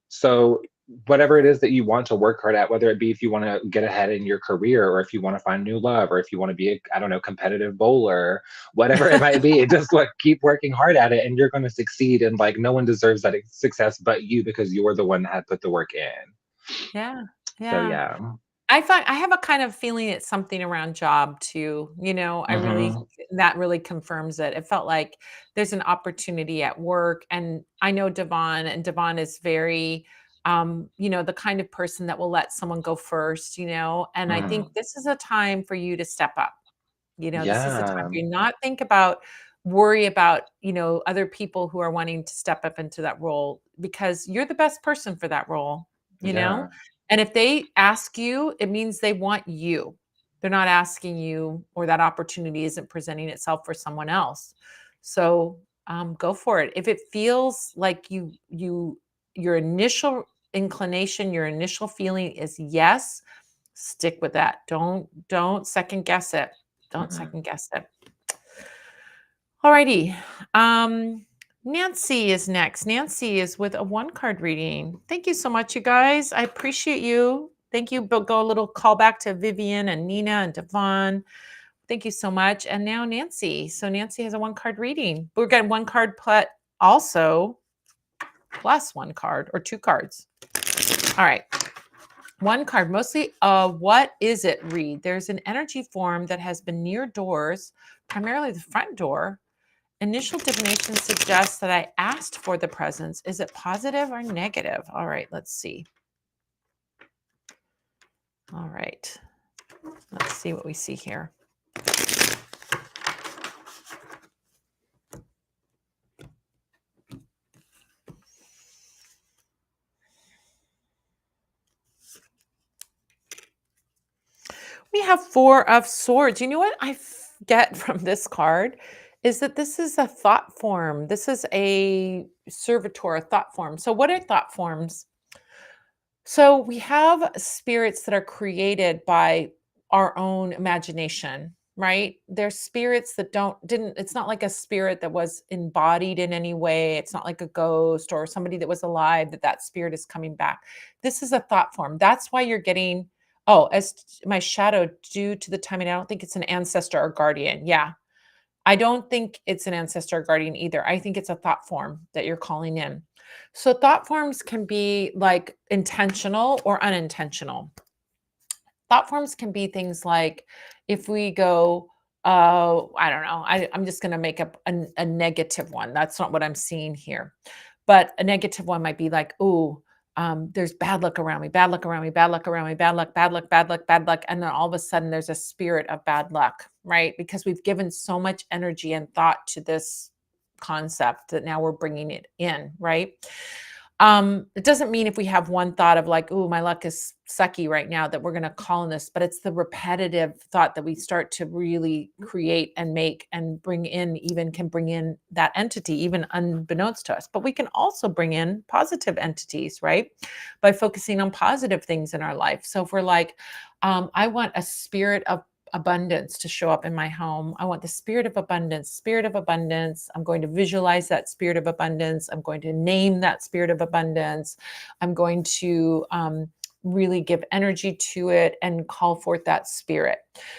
So, whatever it is that you want to work hard at, whether it be if you want to get ahead in your career or if you want to find new love or if you want to be a, I don't know, competitive bowler, whatever it might be, just like keep working hard at it and you're going to succeed. And like no one deserves that success but you because you're the one that had put the work in. Yeah. So, Yeah. yeah. I find I have a kind of feeling it's something around job too. I really Hmm. that really confirms it. It felt like there's an opportunity at work, and I know Devon, and Devon is very, the kind of person that will let someone go first. And I think Hmm. this is a time for you to step up. This is the time Yeah. for you not worry about, other people who are wanting to step up into that role because you're the best person for that role, you know? Yeah. And if they ask you, it means they want you. They're not asking you or that opportunity isn't presenting itself for someone else. So, go for it. If it feels like your initial inclination, your initial feeling is yes, stick with that. Don't second guess it. Don't Mhm. second guess it. Alrighty. Um, Nancy is next. Nancy is with a one card reading. Thank you so much, you guys. I appreciate you. Thank you. But go a little call back to Vivian and Nina and Devon. Thank you so much. And now Nancy. So Nancy has a one card reading. We're getting one card also plus one card or two cards. All right. One card, mostly what is it read? There's an energy form that has been near doors, primarily the front door. Initial divination suggests that I asked for the presence. Is it positive or negative? All right, let's see. All right, let's see what we see here. We have Four of Swords. You know what I get from this card is that this is a thought form. This is a servitor, a thought form. So what are thought forms? So we have spirits that are created by our own imagination, right? There's spirits that didn't, it's not like a spirit that was embodied in any way. It's not like a ghost or somebody that was alive that spirit is coming back. This is a thought form. That's why you're getting, oh, my shadow due to the timing, I don't think it's an ancestor or guardian. Yeah. I don't think it's an ancestor or guardian either. I think it's a thought form that you're calling in. So thought forms can be like intentional or unintentional. Thought forms can be things like if we go, I don't know, I'm just going to make up a negative one. That's not what I'm seeing here. But a negative one might be like, oh, there's bad luck around me, bad luck around me, bad luck around me, bad luck, bad luck, bad luck, bad luck. And then all of a sudden there's a spirit of bad luck, right? Because we've given so much energy and thought to this concept that now we're bringing it in, right? It doesn't mean if we have one thought of like, "Ooh, my luck is sucky right now," that we're going to call on this, but it's the repetitive thought that we start to really create and make and bring in, even can bring in that entity, even unbeknownst to us. But we can also bring in positive entities, right? By focusing on positive things in our life. So if we're like, I want a spirit of abundance to show up in my home. I want the spirit of abundance, spirit of abundance. I'm going to visualize that spirit of abundance. I'm going to name that spirit of abundance. I'm going to really give energy to it and call forth that spirit.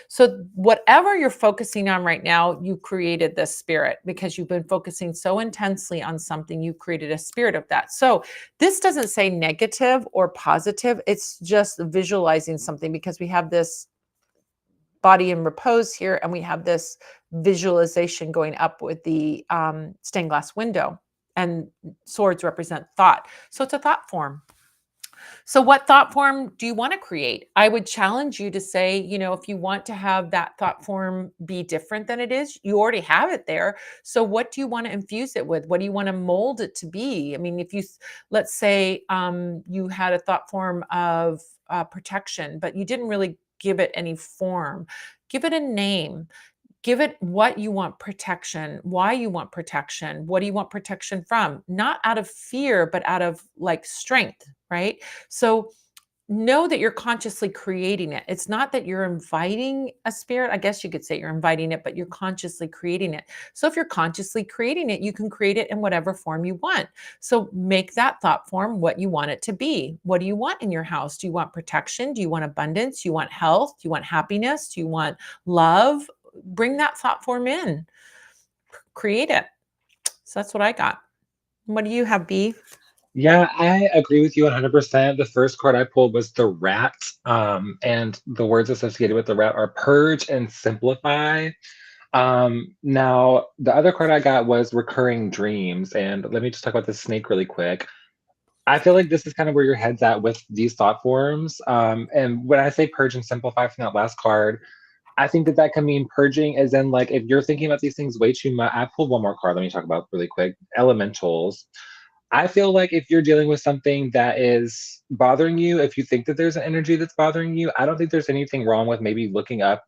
So, whatever you're focusing on right now, you created this spirit because you've been focusing so intensely on something, you created a spirit of that. So, this doesn't say negative or positive, it's just visualizing something because we have this body in repose here, and we have this visualization going up with the stained glass window, and swords represent thought. So it's a thought form. So what thought form do you want to create? I would challenge you to say, if you want to have that thought form be different than it is, you already have it there. So what do you want to infuse it with? What do you want to mold it to be? I mean, if you, let's say you had a thought form of protection, but you didn't really give it any form, give it a name. Give it what you want protection, why you want protection, what do you want protection from? Not out of fear, but out of like strength, right? So know that you're consciously creating it. It's not that you're inviting a spirit. I guess you could say you're inviting it, but you're consciously creating it. So if you're consciously creating it, you can create it in whatever form you want. So make that thought form what you want it to be. What do you want in your house? Do you want protection? Do you want abundance? Do you want health? Do you want happiness? Do you want love? Bring that thought form in, create it. So that's what I got. What do you have, B? Yeah, I agree with you 100%. The first card I pulled was the rat, and the words associated with the rat are purge and simplify. Now, the other card I got was recurring dreams, and let me just talk about the snake really quick. I feel like this is kind of where your head's at with these thought forms. And when I say purge and simplify from that last card, I think that that can mean purging, as in like if you're thinking about these things way too much. I pulled one more card. Let me talk about really quick. Elementals. I feel like if you're dealing with something that is bothering you, if you think that there's an energy that's bothering you, I don't think there's anything wrong with maybe looking up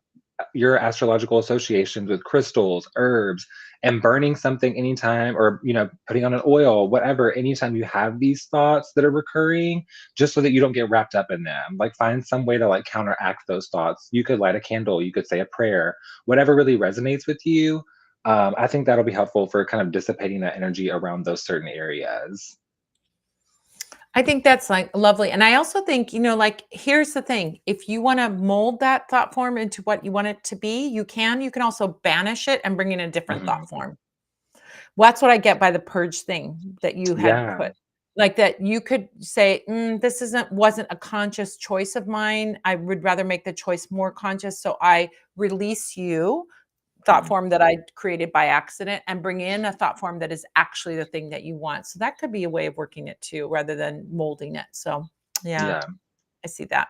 your astrological associations with crystals, herbs, and burning something anytime, or putting on an oil, whatever, anytime you have these thoughts that are recurring, just so that you don't get wrapped up in them. Like find some way to like counteract those thoughts. You could light a candle, you could say a prayer, whatever really resonates with you. I think that'll be helpful for kind of dissipating that energy around those certain areas. I think that's like lovely. And I also think, like, here's the thing. If you want to mold that thought form into what you want it to be, you can. You can also banish it and bring in a different Hmm. thought form. Well, that's what I get by the purge thing that you had Yeah. put. Like that you could say, this wasn't a conscious choice of mine. I would rather make the choice more conscious. So I release you thought Mhm. form that I created by accident and bring in a thought form that is actually the thing that you want. So that could be a way of working it too, rather than molding it. So yeah, Yeah. I see that.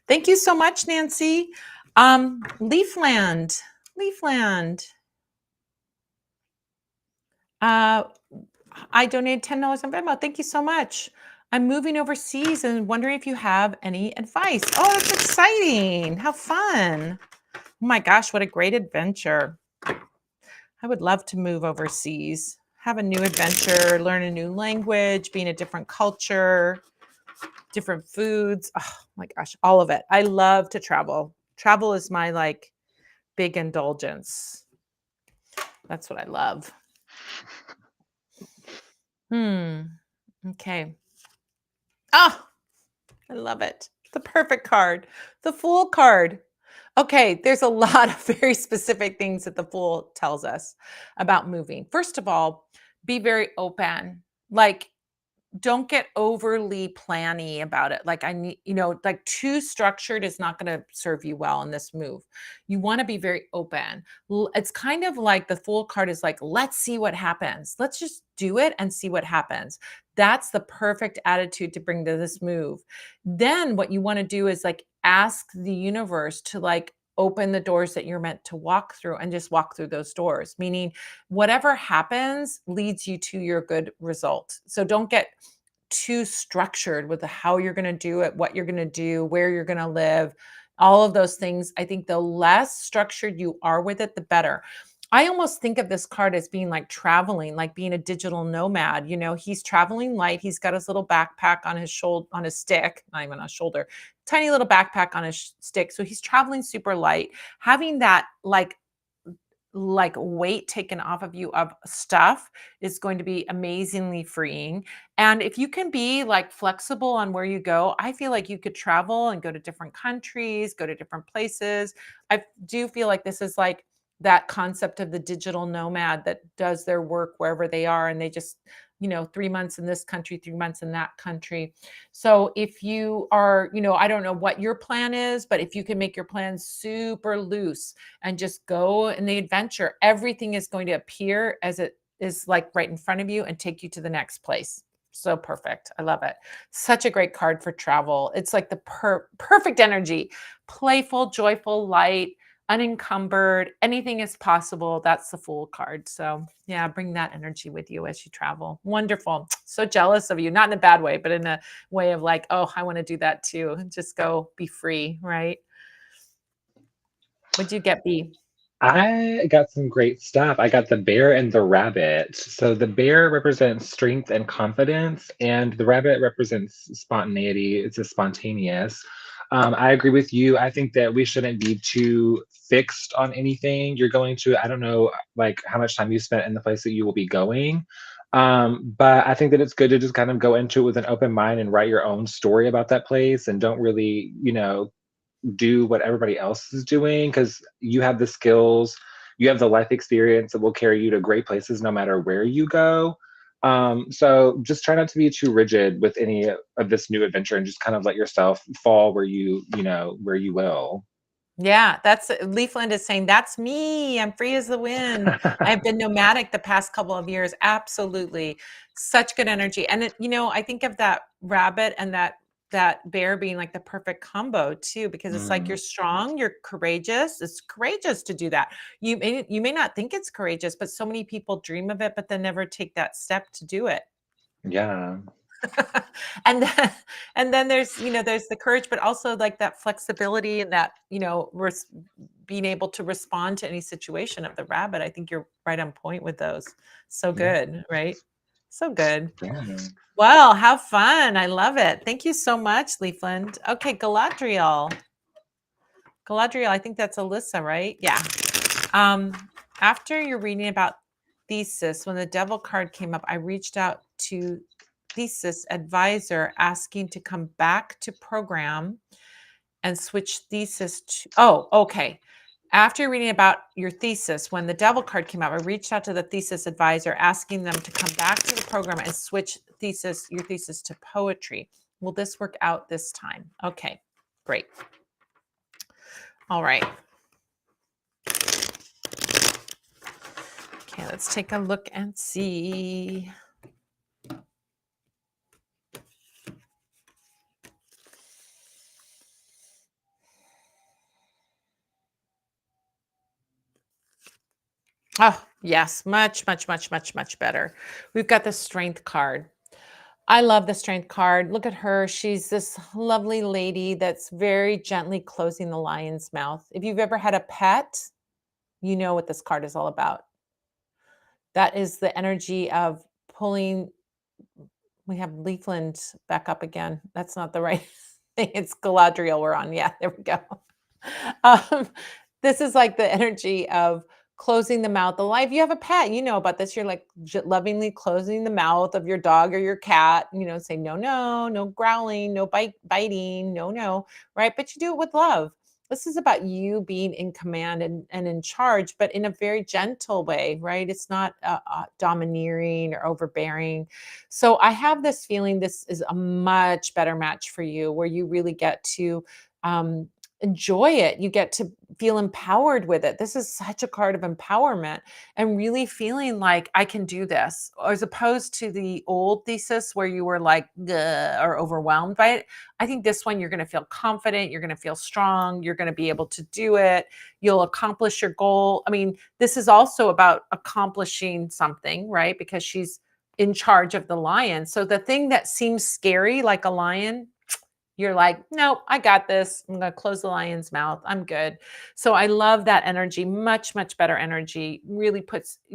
Thank you so much, Nancy. Leafland, Leafland. Uh, I donated $10 on Venmo. Thank you so much. I'm moving overseas and wondering if you have any advice. Oh, that's exciting. How fun. Oh my gosh, what a great adventure. I would love to move overseas, have a new adventure, learn a new language, be in a different culture, different foods. Oh my gosh, all of it. I love to travel. Travel is my like big indulgence. That's what I love. Okay. Oh, I love it. The perfect card. The Fool card. Okay, there's a lot of very specific things that the Fool tells us about moving. First of all, be very open. Like, don't get overly planny about it. Like, I need, like too structured is not going to serve you well in this move. You want to be very open. It's kind of like the Fool card is like, let's see what happens. Let's just do it and see what happens. That's the perfect attitude to bring to this move. Then what you want to do is like ask the universe to like open the doors that you're meant to walk through and just walk through those doors, meaning whatever happens leads you to your good result. So don't get too structured with how you're going to do it, what you're going to do, where you're going to live, all of those things. I think the less structured you are with it, the better. I almost think of this card as being like traveling, like being a digital nomad. He's traveling light. He's got his little backpack on his shoulder, on his stick, not even on his shoulder, tiny little backpack on his stick. So he's traveling super light. Having that like weight taken off of you of stuff is going to be amazingly freeing. And if you can be like flexible on where you go, I feel like you could travel and go to different countries, go to different places. I do feel like this is like that concept of the digital nomad that does their work wherever they are and they just 3 months in this country, 3 months in that country. So if you are, I don't know what your plan is, but if you can make your plan super loose and just go in the adventure, everything is going to appear as it is like right in front of you and take you to the next place. So perfect. I love it. Such a great card for travel. It's like the perfect energy, playful, joyful, light, unencumbered. Anything is possible. That's the Fool card. So, yeah, bring that energy with you as you travel. Wonderful. So jealous of you, not in a bad way, but in a way of like, oh, I want to do that too. Just go be free, right? What'd you get, B? I got some great stuff. I got the bear and the rabbit. So the bear represents strength and confidence, and the rabbit represents spontaneity. It's a spontaneous. I agree with you. I think that we shouldn't be too fixed on anything you're going to. I don't know, like how much time you spent in the place that you will be going. But I think that it's good to just kind of go into it with an open mind and write your own story about that place and don't really, do what everybody else is doing because you have the skills, you have the life experience that will carry you to great places no matter where you go. So just try not to be too rigid with any of this new adventure and just kind of let yourself fall where where you will. Yeah, that's Leafland is saying, "That's me. I'm free as the wind. I've been nomadic the past couple of years." Absolutely. Such good energy. And I think of that rabbit and that bear being like the perfect combo too, because it's like Mm, you're strong, you're courageous. It's courageous to do that. You may not think it's courageous, but so many people dream of it, but then never take that step to do it. yeah. and then and then there's the courage, but also like that flexibility and that being able to respond to any situation of the rabbit. I think you're right on point with those. So Yeah. good, right? So good. Yeah. Well, have fun. I love it. Thank you so much, Leafland. Okay, Galadriel. I think that's Alyssa, right? Yeah. um after you're reading about thesis, when the devil card came up, I reached out to thesis advisor asking to come back to program and switch thesis to, oh, okay. After reading about your thesis, when the devil card came out, I reached out to the thesis advisor asking them to come back to the program and switch your thesis to poetry. Will this work out this time? Okay, great. All right. Okay, let's take a look and see. Oh, yes, much, much, much, much, much better. We've got the strength card. I love the strength card. Look at her. She's this lovely lady that's very gently closing the lion's mouth. If you've ever had a pet, you know what this card is all about. That is the energy of pulling. We have Leafland back up again. That's not the right thing. It's Galadriel we're on. Yeah, there we go. Um, this is like the energy of closing the mouth. The life you have a pet, you know about this. You're like lovingly closing the mouth of your dog or your cat. Say no, no, no growling, no biting, no, no, right? But you do it with love. This is about you being in command and in charge, but in a very gentle way, right? It's not domineering or overbearing. So I have this feeling this is a much better match for you, where you really get to um, enjoy it. You get to feel empowered with it. This is such a card of empowerment and really feeling like I can do this, as opposed to the old thesis where you were like, "Ugh," or overwhelmed by it. I think this one, you're going to feel confident. You're going to feel strong. You're going to be able to do it. You'll accomplish your goal. I mean, this is also about accomplishing something, right? Because she's in charge of the lion. So the thing that seems scary, like a lion, you're like, "Nope, I got this. I'm gonna close the lion's mouth. I'm good." So I love that energy, much, much better energy. Really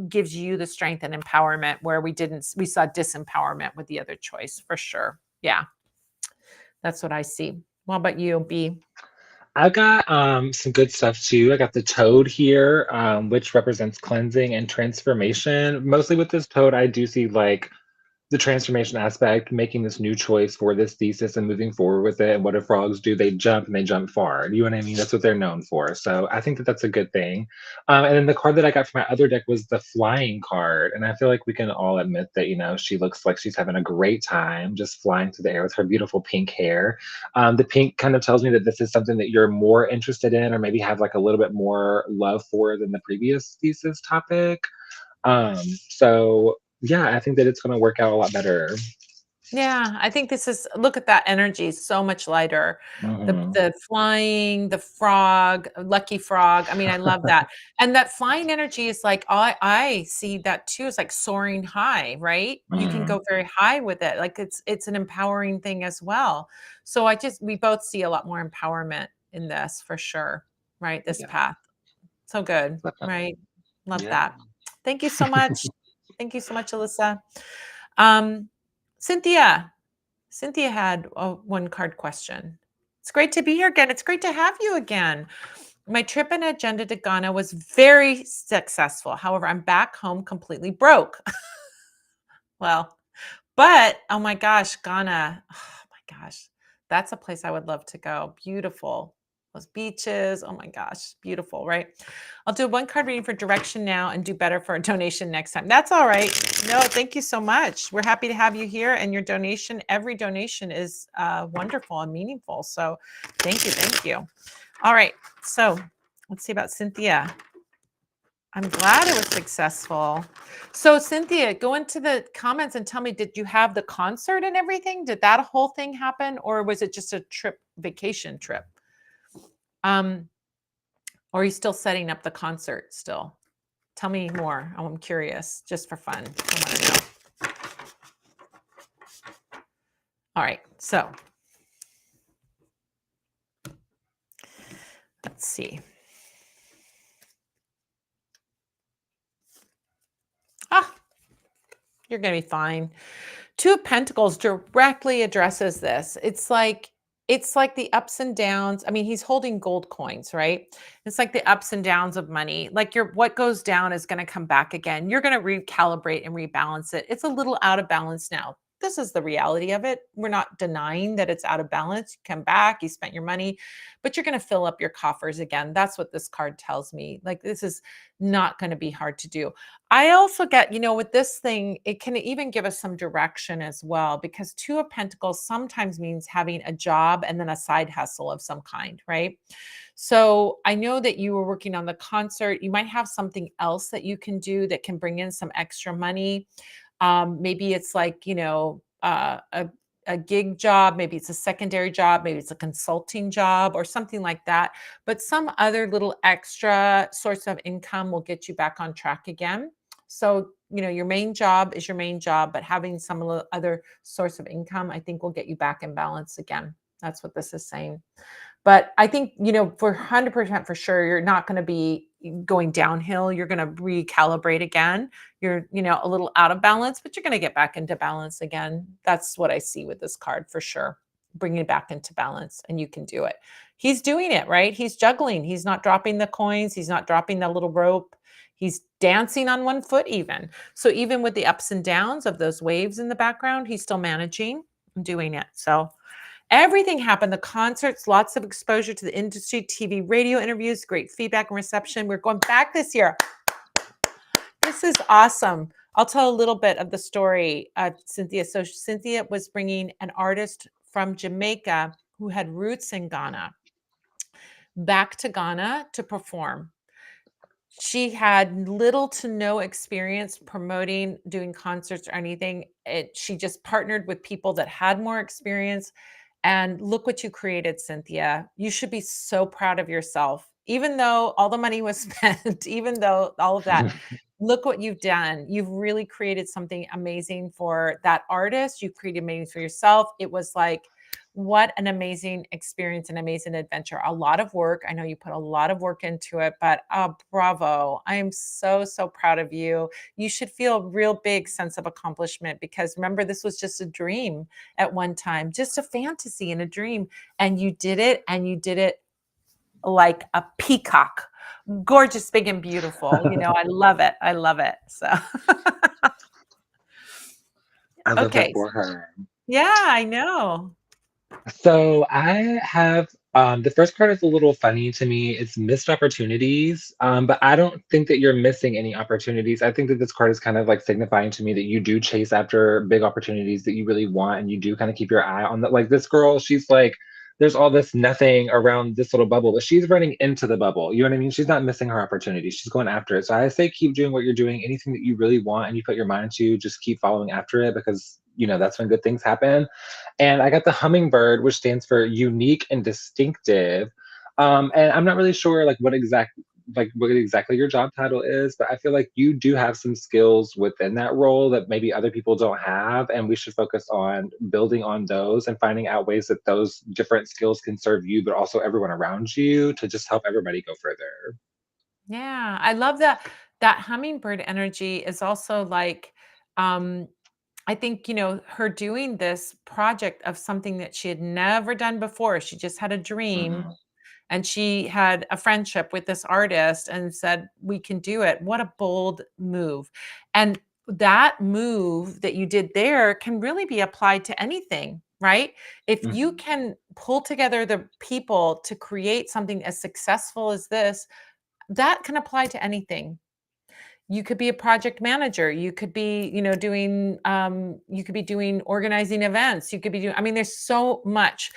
gives you the strength and empowerment where we saw disempowerment with the other choice for sure. Yeah, that's what I see. What about you, B? I've got some good stuff too. I got the toad here, which represents cleansing and transformation. Mostly with this toad, I do see like the transformation aspect, making this new choice for this thesis and moving forward with it. And what do frogs do? They jump and they jump far. You know what I mean? That's what they're known for. So I think that that's a good thing. And then the card that I got from my other deck was the flying card. And I feel like we can all admit that, she looks like she's having a great time just flying through the air with her beautiful pink hair. The pink kind of tells me that this is something that you're more interested in or maybe have like a little bit more love for than the previous thesis topic. Um, so yeah, I think that it's gonna work out a lot better. Yeah, I think this is, look at that energy, so much lighter. Mhm. The flying, the frog, lucky frog. I mean, I love that. And that flying energy is like, I see that too. It's like soaring high, right? You can Mhm. go very high with it. Like it's an empowering thing as well. So we both see a lot more empowerment in this for sure, right? This Yeah, path. So good, definitely. right? Love Yeah. that. Thank you so much. Thank you so much, Alyssa. Um, Cynthia. Cynthia had a one card question. It's great to be here again. It's great to have you again. My trip and agenda to Ghana was very successful. However, I'm back home completely broke. Well, but oh my gosh, Ghana. Oh my gosh. That's a place I would love to go. Beautiful. Those beaches. Oh my gosh. Beautiful, right? I'll do one card reading for direction now and do better for a donation next time. That's all right. No, thank you so much. We're happy to have you here. And your donation, every donation is wonderful and meaningful. So thank you. Thank you. All right. So let's see about Cynthia. I'm glad it was successful. So Cynthia, go into the comments and tell me, did you have the concert and everything? Did that whole thing happen, or was it just a vacation trip? Um, or are you still setting up the concert still? Tell me more. I'm curious, just for fun. I want to know. All right, so let's see. Ah, you're gonna be fine. Two of Pentacles directly addresses this. It's like It's like the ups and downs. I mean, he's holding gold coins, right? It's like the ups and downs of money. Like your what goes down is going to come back again. You're going to recalibrate and rebalance it. It's a little out of balance now. This is the reality of it. We're not denying that it's out of balance. You come back, you spent your money, but you're going to fill up your coffers again. That's what this card tells me. Like this is not going to be hard to do. I also get, with this thing, it can even give us some direction as well, because Two of Pentacles sometimes means having a job and then a side hustle of some kind, right? So I know that you were working on the concert. You might have something else that you can do that can bring in some extra money. Maybe it's like, a gig job, maybe it's a secondary job, maybe it's a consulting job or something like that. But some other little extra source of income will get you back on track again. So, your main job is your main job, but having some other source of income, I think will get you back in balance again. That's what this is saying. But I think, for 100% for sure, you're not going to be going downhill. You're going to recalibrate again. You're, a little out of balance, but you're going to get back into balance again. That's what I see with this card for sure. Bringing it back into balance, and you can do it. He's doing it, right? He's juggling. He's not dropping the coins. He's not dropping the little rope. He's dancing on one foot even. So even with the ups and downs of those waves in the background, he's still managing and doing it. So everything happened. The concerts, lots of exposure to the industry, TV, radio interviews, great feedback and reception. We're going back this year. This is awesome. I'll tell a little bit of the story of Cynthia. So Cynthia was bringing an artist from Jamaica who had roots in Ghana back to Ghana to perform. She had little to no experience promoting, doing concerts or anything. She just partnered with people that had more experience. And look what you created, Cynthia. You should be so proud of yourself. Even though all the money was spent, even though all of that, look what you've done. You've really created something amazing for that artist. You created amazing for yourself. It was like, what an amazing experience, an amazing adventure. A lot of work. I know you put a lot of work into it, but bravo. I am so, so proud of you. You should feel a real big sense of accomplishment, because remember, this was just a dream at one time, just a fantasy and a dream. And you did it, and you did it like a peacock. Gorgeous, big, and beautiful. I love it. I love it. So, I love that okay. for her. Yeah, I know. So I have the first card is a little funny to me. It's missed opportunities, but I don't think that you're missing any opportunities. I think that this card is kind of like signifying to me that you do chase after big opportunities that you really want, and you do kind of keep your eye on that. Like this girl, she's like, there's all this nothing around this little bubble, but she's running into the bubble. You know what I mean? She's not missing her opportunity. She's going after it. So I say keep doing what you're doing. Anything that you really want and you put your mind to, just keep following after it, because that's when good things happen. And I got the hummingbird, which stands for unique and distinctive. And I'm not really sure what exactly your job title is, but I feel like you do have some skills within that role that maybe other people don't have, and we should focus on building on those and finding out ways that those different skills can serve you, but also everyone around you, to just help everybody go further. Yeah, I love that hummingbird energy is also like, um, I think, her doing this project of something that she had never done before. She just had a dream, Mhm. and she had a friendship with this artist and said, "We can do it." What a bold move. And that move that you did there can really be applied to anything, right? If you Mhm. can pull together the people to create something as successful as this, that can apply to anything. You could be a project manager. You could be, you could be doing organizing events. You could be doing, I mean, there's so much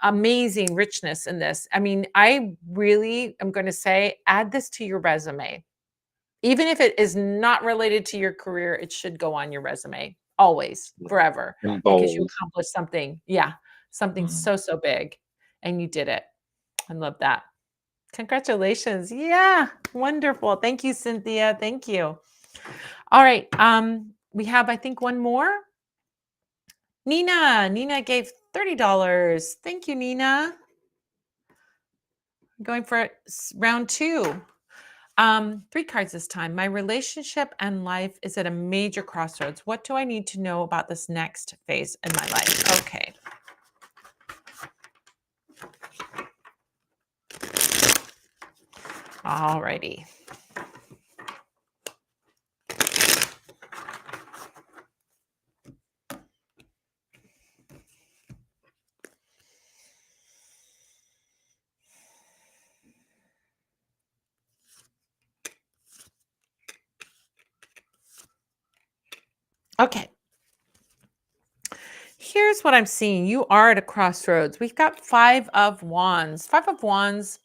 amazing richness in this. I mean, I really am going to say, add this to your resume. Even if it is not related to your career, it should go on your resume always, Yeah. forever, And because you bold. accomplished something. Yeah. Something Mhm. so, so big. And you did it. I love that. Congratulations. Yeah, wonderful. Thank you, Cynthia. Thank you. All right. We have, I think, one more. Nina. Nina gave $30. Thank you, Nina. Going for round two. Three cards this time. My relationship and life is at a major crossroads. What do I need to know about this next phase in my life? Okay. All righty. Okay. Here's what I'm seeing. You are at a crossroads. We've got Five of Wands. Five of Wands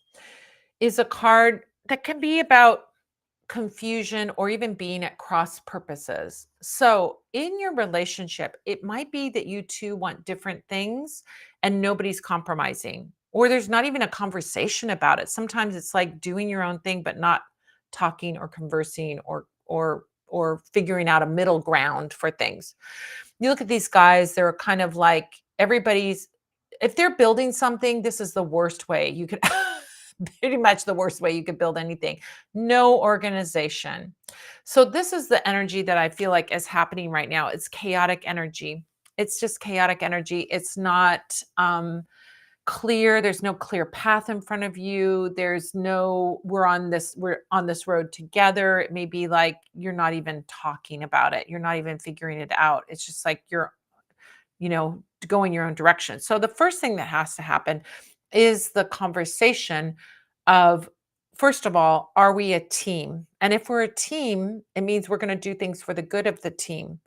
is a card that can be about confusion or even being at cross purposes. So, in your relationship, it might be that you two want different things and nobody's compromising, or there's not even a conversation about it. Sometimes it's like doing your own thing but not talking or conversing or figuring out a middle ground for things. You look at these guys, they're kind of like everybody's if they're building something, this is the worst way you could pretty much the worst way you could build anything. No organization. So this is the energy that I feel like is happening right now. It's chaotic energy. It's just chaotic energy. It's not clear. There's no clear path in front of you. There's no we're on this road together. It may be like you're not even talking about it. You're not even figuring it out. It's just like you're going your own direction. So the first thing that has to happen is the conversation of, first of all, are we a team? And if we're a team, it means we're going to do things for the good of the team.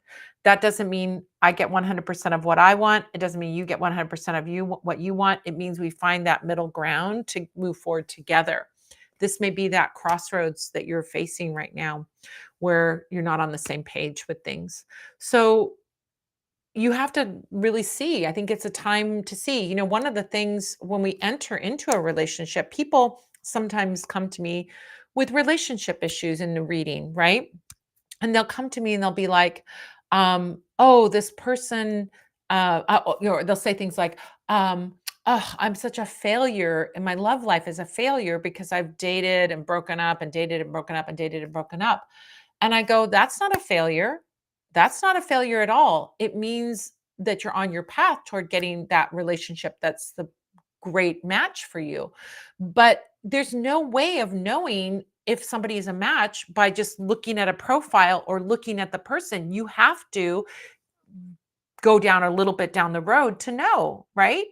That doesn't mean I get 100% of what I want. It doesn't mean you get 100% of what you want. It means we find that middle ground to move forward together. This may be that crossroads that you're facing right now where you're not on the same page with things. So you have to really see. I think it's a time to see. One of the things when we enter into a relationship, people sometimes come to me with relationship issues in the reading, right? And they'll come to me and they'll be like, oh, this person, they'll say things like, oh, I'm such a failure and my love life is a failure because I've dated and broken up and dated and broken up and dated and broken up. And I go, that's not a failure. That's not a failure at all. It means that you're on your path toward getting that relationship that's the great match for you. But there's no way of knowing if somebody is a match by just looking at a profile or looking at the person. You have to go down a little bit down the road to know, right?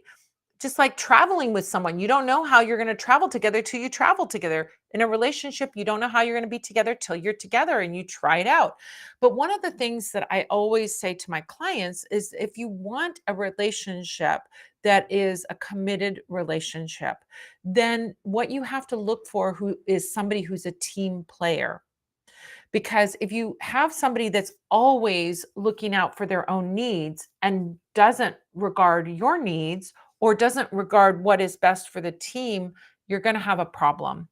Just like traveling with someone, you don't know how you're going to travel together till you travel together. In a relationship, you don't know how you're going to be together till you're together and you try it out. But one of the things that I always say to my clients is if you want a relationship that is a committed relationship, then what you have to look for who is somebody who's a team player. Because if you have somebody that's always looking out for their own needs and doesn't regard your needs or doesn't regard what is best for the team, you're going to have a problem.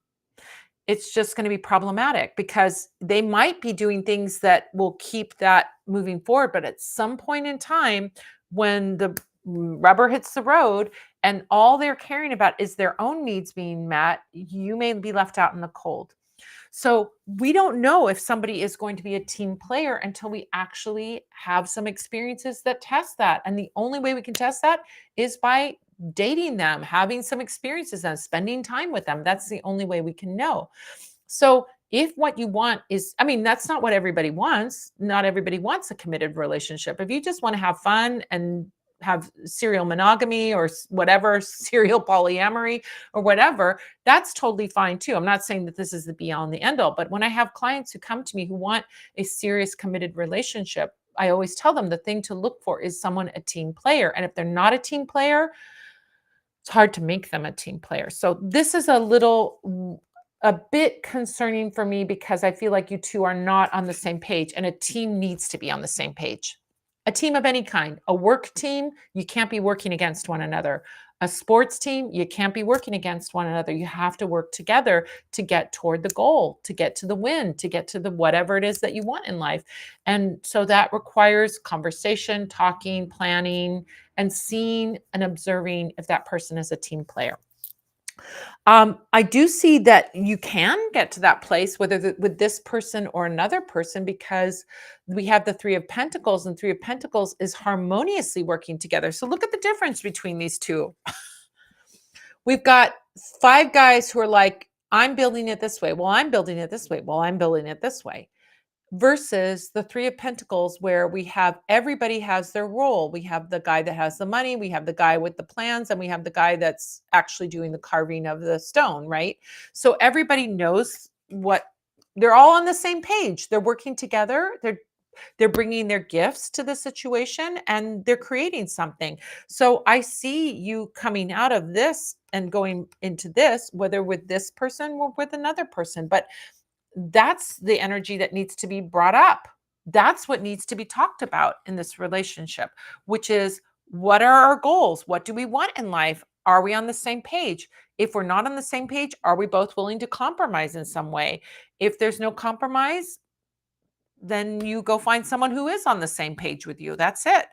It's just going to be problematic because they might be doing things that will keep that moving forward. But at some point in time, when the rubber hits the road and all they're caring about is their own needs being met, you may be left out in the cold. So we don't know if somebody is going to be a team player until we actually have some experiences that test that. And the only way we can test that is by dating them, having some experiences and spending time with them. That's the only way we can know. So if what you want is, I mean, that's not what everybody wants. Not everybody wants a committed relationship. If you just want to have fun and have serial monogamy or whatever, serial polyamory or whatever, that's totally fine too. I'm not saying that this is the be all and the end all, but when I have clients who come to me who want a serious committed relationship, I always tell them the thing to look for is someone, a team player. And if they're not a team player, it's hard to make them a team player. So this is a bit concerning for me because I feel like you two are not on the same page and a team needs to be on the same page. A team of any kind, a work team, you can't be working against one another. A sports team, you can't be working against one another. You have to work together to get toward the goal, to get to the win, to get to the whatever it is that you want in life. And so that requires conversation, talking, planning, and seeing and observing if that person is a team player. I do see that you can get to that place, whether with this person or another person, because we have the Three of Pentacles, and Three of Pentacles is harmoniously working together. So look at the difference between these two. We've got five guys who are like, I'm building it this way. Well, I'm building it this way. Well, I'm building it this way. Versus the 3 of Pentacles, where we have everybody has their role. We have the guy that has the money, we have the guy with the plans, and we have the guy that's actually doing the carving of the stone, right? So everybody knows what they're all on the same page. They're working together. They're bringing their gifts to the situation and they're creating something. So I see you coming out of this and going into this, whether with this person or with another person. But that's the energy that needs to be brought up. That's what needs to be talked about in this relationship, which is, what are our goals? What do we want in life? Are we on the same page? If we're not on the same page, are we both willing to compromise in some way? If there's no compromise, then you go find someone who is on the same page with you. That's it.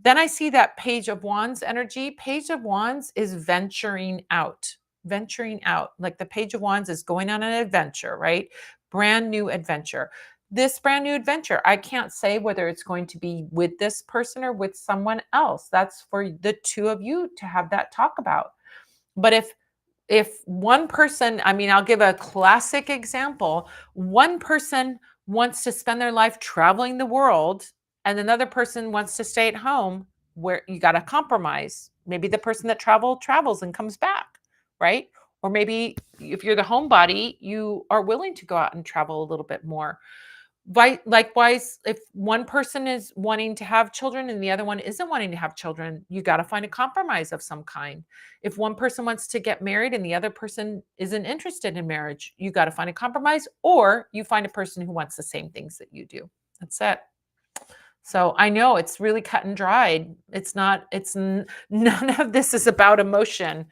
Then I see that Page of Wands energy. Page of Wands is venturing out, venturing out. Like the Page of Wands is going on an adventure, right? Brand new adventure. This brand new adventure, I can't say whether it's going to be with this person or with someone else. That's for the two of you to have that talk about. But if one person, I mean, I'll give a classic example. One person wants to spend their life traveling the world and another person wants to stay at home, where you got to compromise. Maybe the person that travels and comes back, right? Or maybe if you're the homebody, you are willing to go out and travel a little bit more. Likewise, if one person is wanting to have children and the other one isn't wanting to have children, you got to find a compromise of some kind. If one person wants to get married and the other person isn't interested in marriage, you got to find a compromise, or you find a person who wants the same things that you do. That's it. So I know it's really cut and dried. It's not, none of this is about emotion.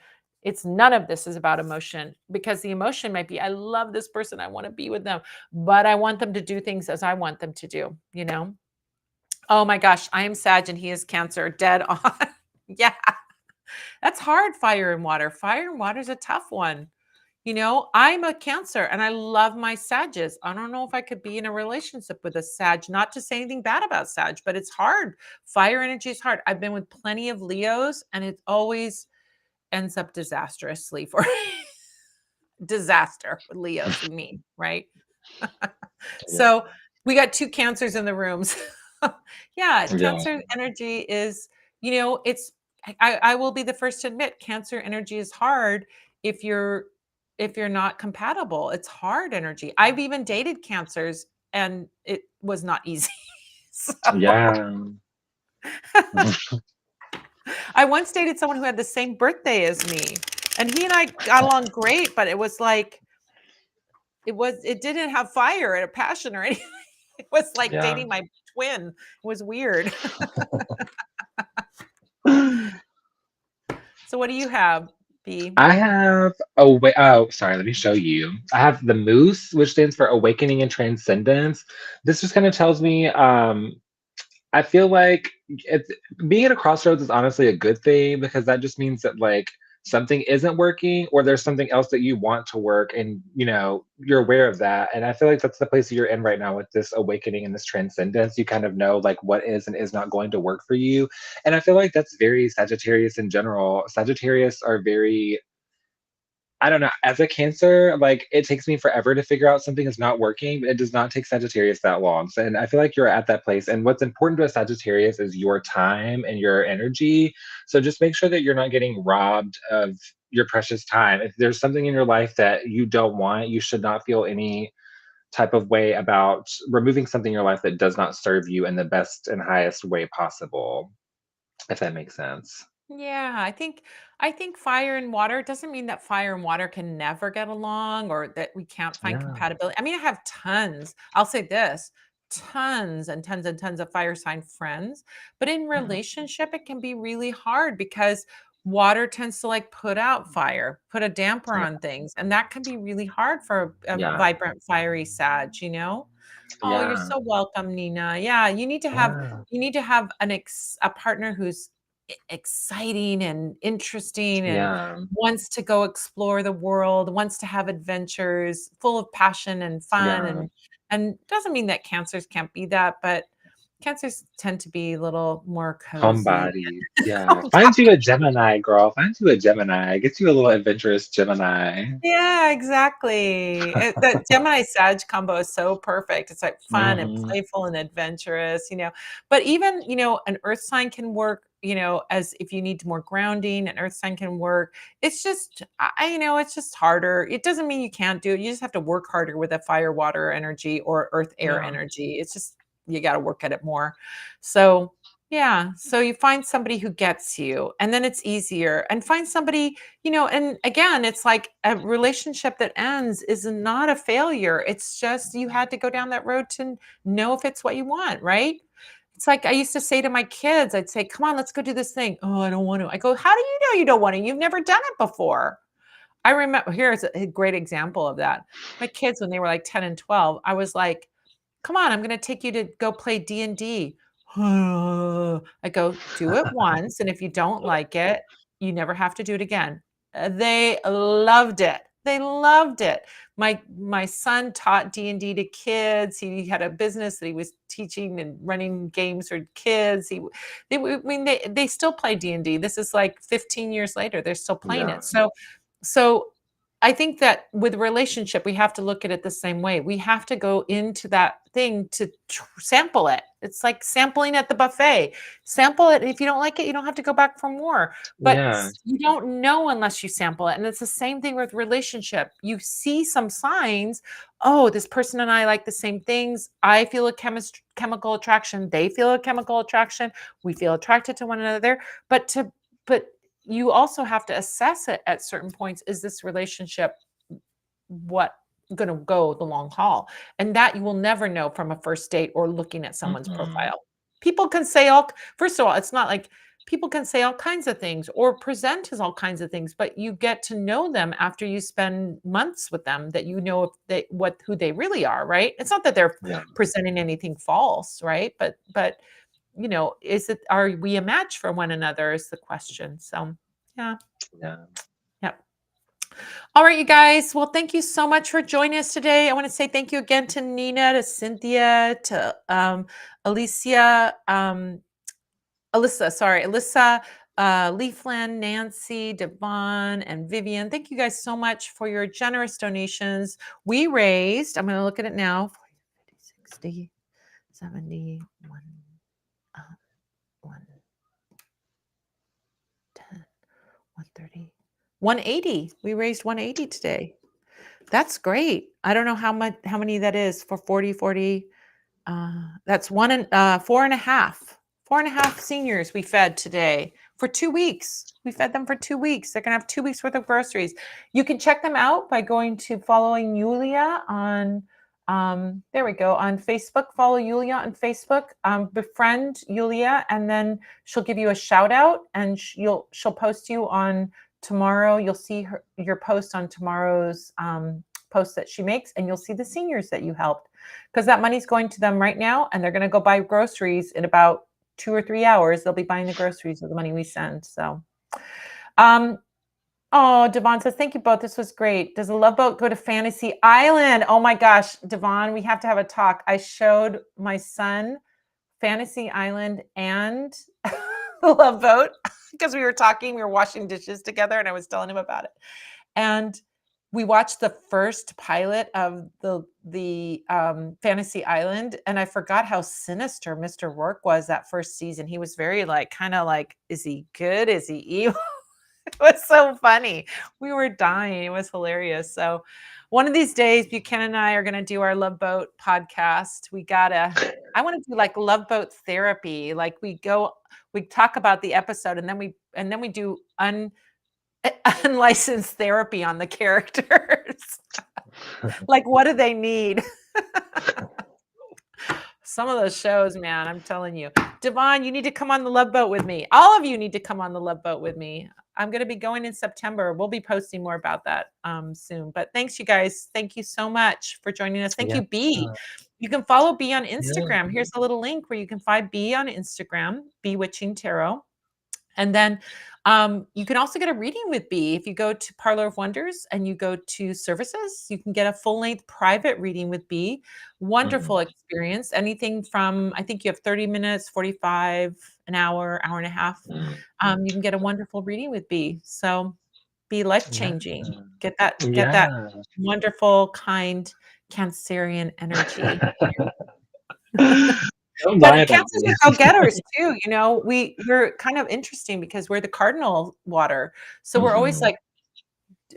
It's none of this is about emotion, because the emotion might be, I love this person. I want to be with them, but I want them to do things as I want them to do, you know? Oh my gosh, I am Sag and he is Cancer, dead on. Yeah, that's hard. Fire and water. Fire and water is a tough one. You know, I'm a Cancer and I love my Sages. I don't know if I could be in a relationship with a Sag, not to say anything bad about Sag, but it's hard. Fire energy is hard. I've been with plenty of Leos and it always ends up disastrously for disaster with Leos and me, right? Yeah. So we got two Cancers in the rooms. Yeah, Yeah. Cancer energy is, you know, it's, I will be the first to admit, Cancer energy is hard if you're not compatible. It's hard energy. I've even dated Cancers and it was not easy. So Yeah. I once dated someone who had the same birthday as me, and he and I got along great, but it was like it didn't have fire and a passion or anything. It was like Yeah. dating my twin. It was weird. So what do you have, B? I have oh, sorry, let me show you. I have the moose, which stands for awakening and transcendence. This just kind of tells me I feel like it's being at a crossroads is honestly a good thing, because that just means that like something isn't working, or there's something else that you want to work, and you're aware of that. And I feel like that's the place that you're in right now with this awakening and this transcendence. You kind of know like what is and is not going to work for you. And I feel like that's very Sagittarius in general. Sagittarius are very, I don't know. As a Cancer, like it takes me forever to figure out something is not working, but it does not take Sagittarius that long. So, and I feel like you're at that place. And what's important to a Sagittarius is your time and your energy. So just make sure that you're not getting robbed of your precious time. If there's something in your life that you don't want, you should not feel any type of way about removing something in your life that does not serve you in the best and highest way possible, if that makes sense. Yeah, I think fire and water doesn't mean that fire and water can never get along or that we can't find Yeah. compatibility. I mean, I have tons. I'll say this, tons and tons and tons of fire sign friends, but in Yeah. relationship it can be really hard because water tends to like put out fire, put a damper Yeah. on things, and that can be really hard for a Yeah. vibrant fiery Sag, you know? Oh, you're Yeah. so welcome, Nina. Yeah, Yeah. you need to have a partner who's exciting and interesting and Yeah. wants to go explore the world, wants to have adventures, full of passion and fun Yeah. and doesn't mean that Cancers can't be that, but Cancers tend to be a little more cozy. Homebody. Yeah. Find you a Gemini, girl. Find you a Gemini. Get you a little adventurous Gemini. Yeah, exactly. That Gemini Sag combo is so perfect. It's like fun and Mhm. playful and adventurous, But even, an earth sign can work, as if you need more grounding, an earth sign can work. It's just, it's just harder. It doesn't mean you can't do it. You just have to work harder with a fire, water energy or earth, air Yeah. energy. It's just, you got to work at it more. So, yeah. So you find somebody who gets you, and then it's easier. And find somebody, and again, it's like a relationship that ends is not a failure. It's just you had to go down that road to know if it's what you want, right? It's like I used to say to my kids, I'd say, come on, let's go do this thing. Oh, I don't want to. I go, how do you know you don't want to? You've never done it before. I remember, here's a great example of that. My kids, when they were like 10 and 12, I was like, come on, I'm going to take you to go play D&D. I go, do it once. And if you don't like it, you never have to do it again. They loved it. They loved it. My son taught D&D to kids. He had a business that he was teaching and running games for kids. They still play D&D. This is like 15 years later. They're still playing Yeah. it. So I think that with relationship, we have to look at it the same way. We have to go into that thing to sample it. It's like sampling at the buffet. Sample it. And if you don't like it, you don't have to go back for more. But Yeah. you don't know unless you sample it. And it's the same thing with relationship. You see some signs. Oh, this person and I like the same things. I feel a chemical attraction. They feel a chemical attraction. We feel attracted to one another. But you also have to assess it at certain points. Is this relationship what going to go the long haul? And that you will never know from a first date or looking at someone's Mhm. profile. People can say all, first of all, it's not like people can say all kinds of things or present as all kinds of things, but you get to know them after you spend months with them, that you know if they what who they really are, right? It's not that they're Yeah. presenting anything false, right? But is it, are we a match for one another is the question. So yeah. Yeah. Yep. All right, you guys. Well, thank you so much for joining us today. I want to say thank you again to Nina, to Cynthia, to Alicia, Alyssa, sorry, Alyssa, Leafland, Nancy, Devon, and Vivian. Thank you guys so much for your generous donations. We raised, I'm going to look at it now, 40, 50, 60, 70, 1, 1, 10, 130, 180. We raised 180 today. That's great. I don't know how many that is for 40, 40. That's one and four and a half. Four and a half seniors we fed today for 2 weeks. We fed them for 2 weeks. They're gonna have 2 weeks worth of groceries. You can check them out by going to following Yulia on there we go, on Facebook. Follow Yulia on Facebook. Befriend Yulia, and then she'll give you a shout out, and she'll post you on tomorrow. You'll see your post on tomorrow's post that she makes, and you'll see the seniors that you helped, because that money's going to them right now, and they're going to go buy groceries in about 2 or 3 hours. They'll be buying the groceries with the money we send. So, um, oh, Devon says, thank you both. This was great. Does the Love Boat go to Fantasy Island? Oh my gosh, Devon, we have to have a talk. I showed my son Fantasy Island and the Love Boat because we were washing dishes together, and I was telling him about it. And we watched the first pilot of the Fantasy Island, and I forgot how sinister Mr. Rourke was that first season. He was very like, kind of like, is he good? Is he evil? It was so funny. We were dying. It was hilarious. So one of these days, Buchanan and I are going to do our Love Boat podcast. I want to do like Love Boat therapy. Like we talk about the episode, and then we do unlicensed therapy on the characters. Like, what do they need? Some of those shows, man, I'm telling you. Devon, you need to come on the Love Boat with me. All of you need to come on the Love Boat with me. I'm going to be going in September. We'll be posting more about that soon. But thanks, you guys. Thank you so much for joining us. Thank Yeah. you, B. You can follow B on Yeah. Instagram. Here's a little link where you can find B on Instagram, Bewitching Tarot. And then You can also get a reading with B. If you go to Parlor of Wonders and you go to services, you can get a full length private reading with B. Mhm. Wonderful experience. Anything from, I think you have 30 minutes, 45, an hour, hour and a half. Mm. You can get a wonderful reading with B. So be life Yeah. changing. Get that Yeah. wonderful, kind Cancerian energy. Don't lie But about Cancers me. are go-getters too, you know? We're kind of interesting because we're the cardinal water. So we're always Mhm. like,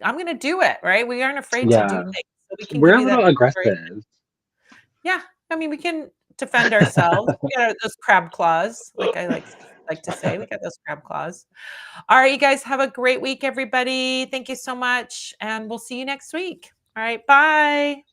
"I'm gonna do it," right? We aren't afraid to do Yeah. things, so we can We're give a you that little inspiration. aggressive. Yeah, I mean, we can defend ourselves. We got those crab claws, like I like to say, we got those crab claws. Alright, you guys have a great week, everybody. Thank you so much, and we'll see you next week. Alright, bye.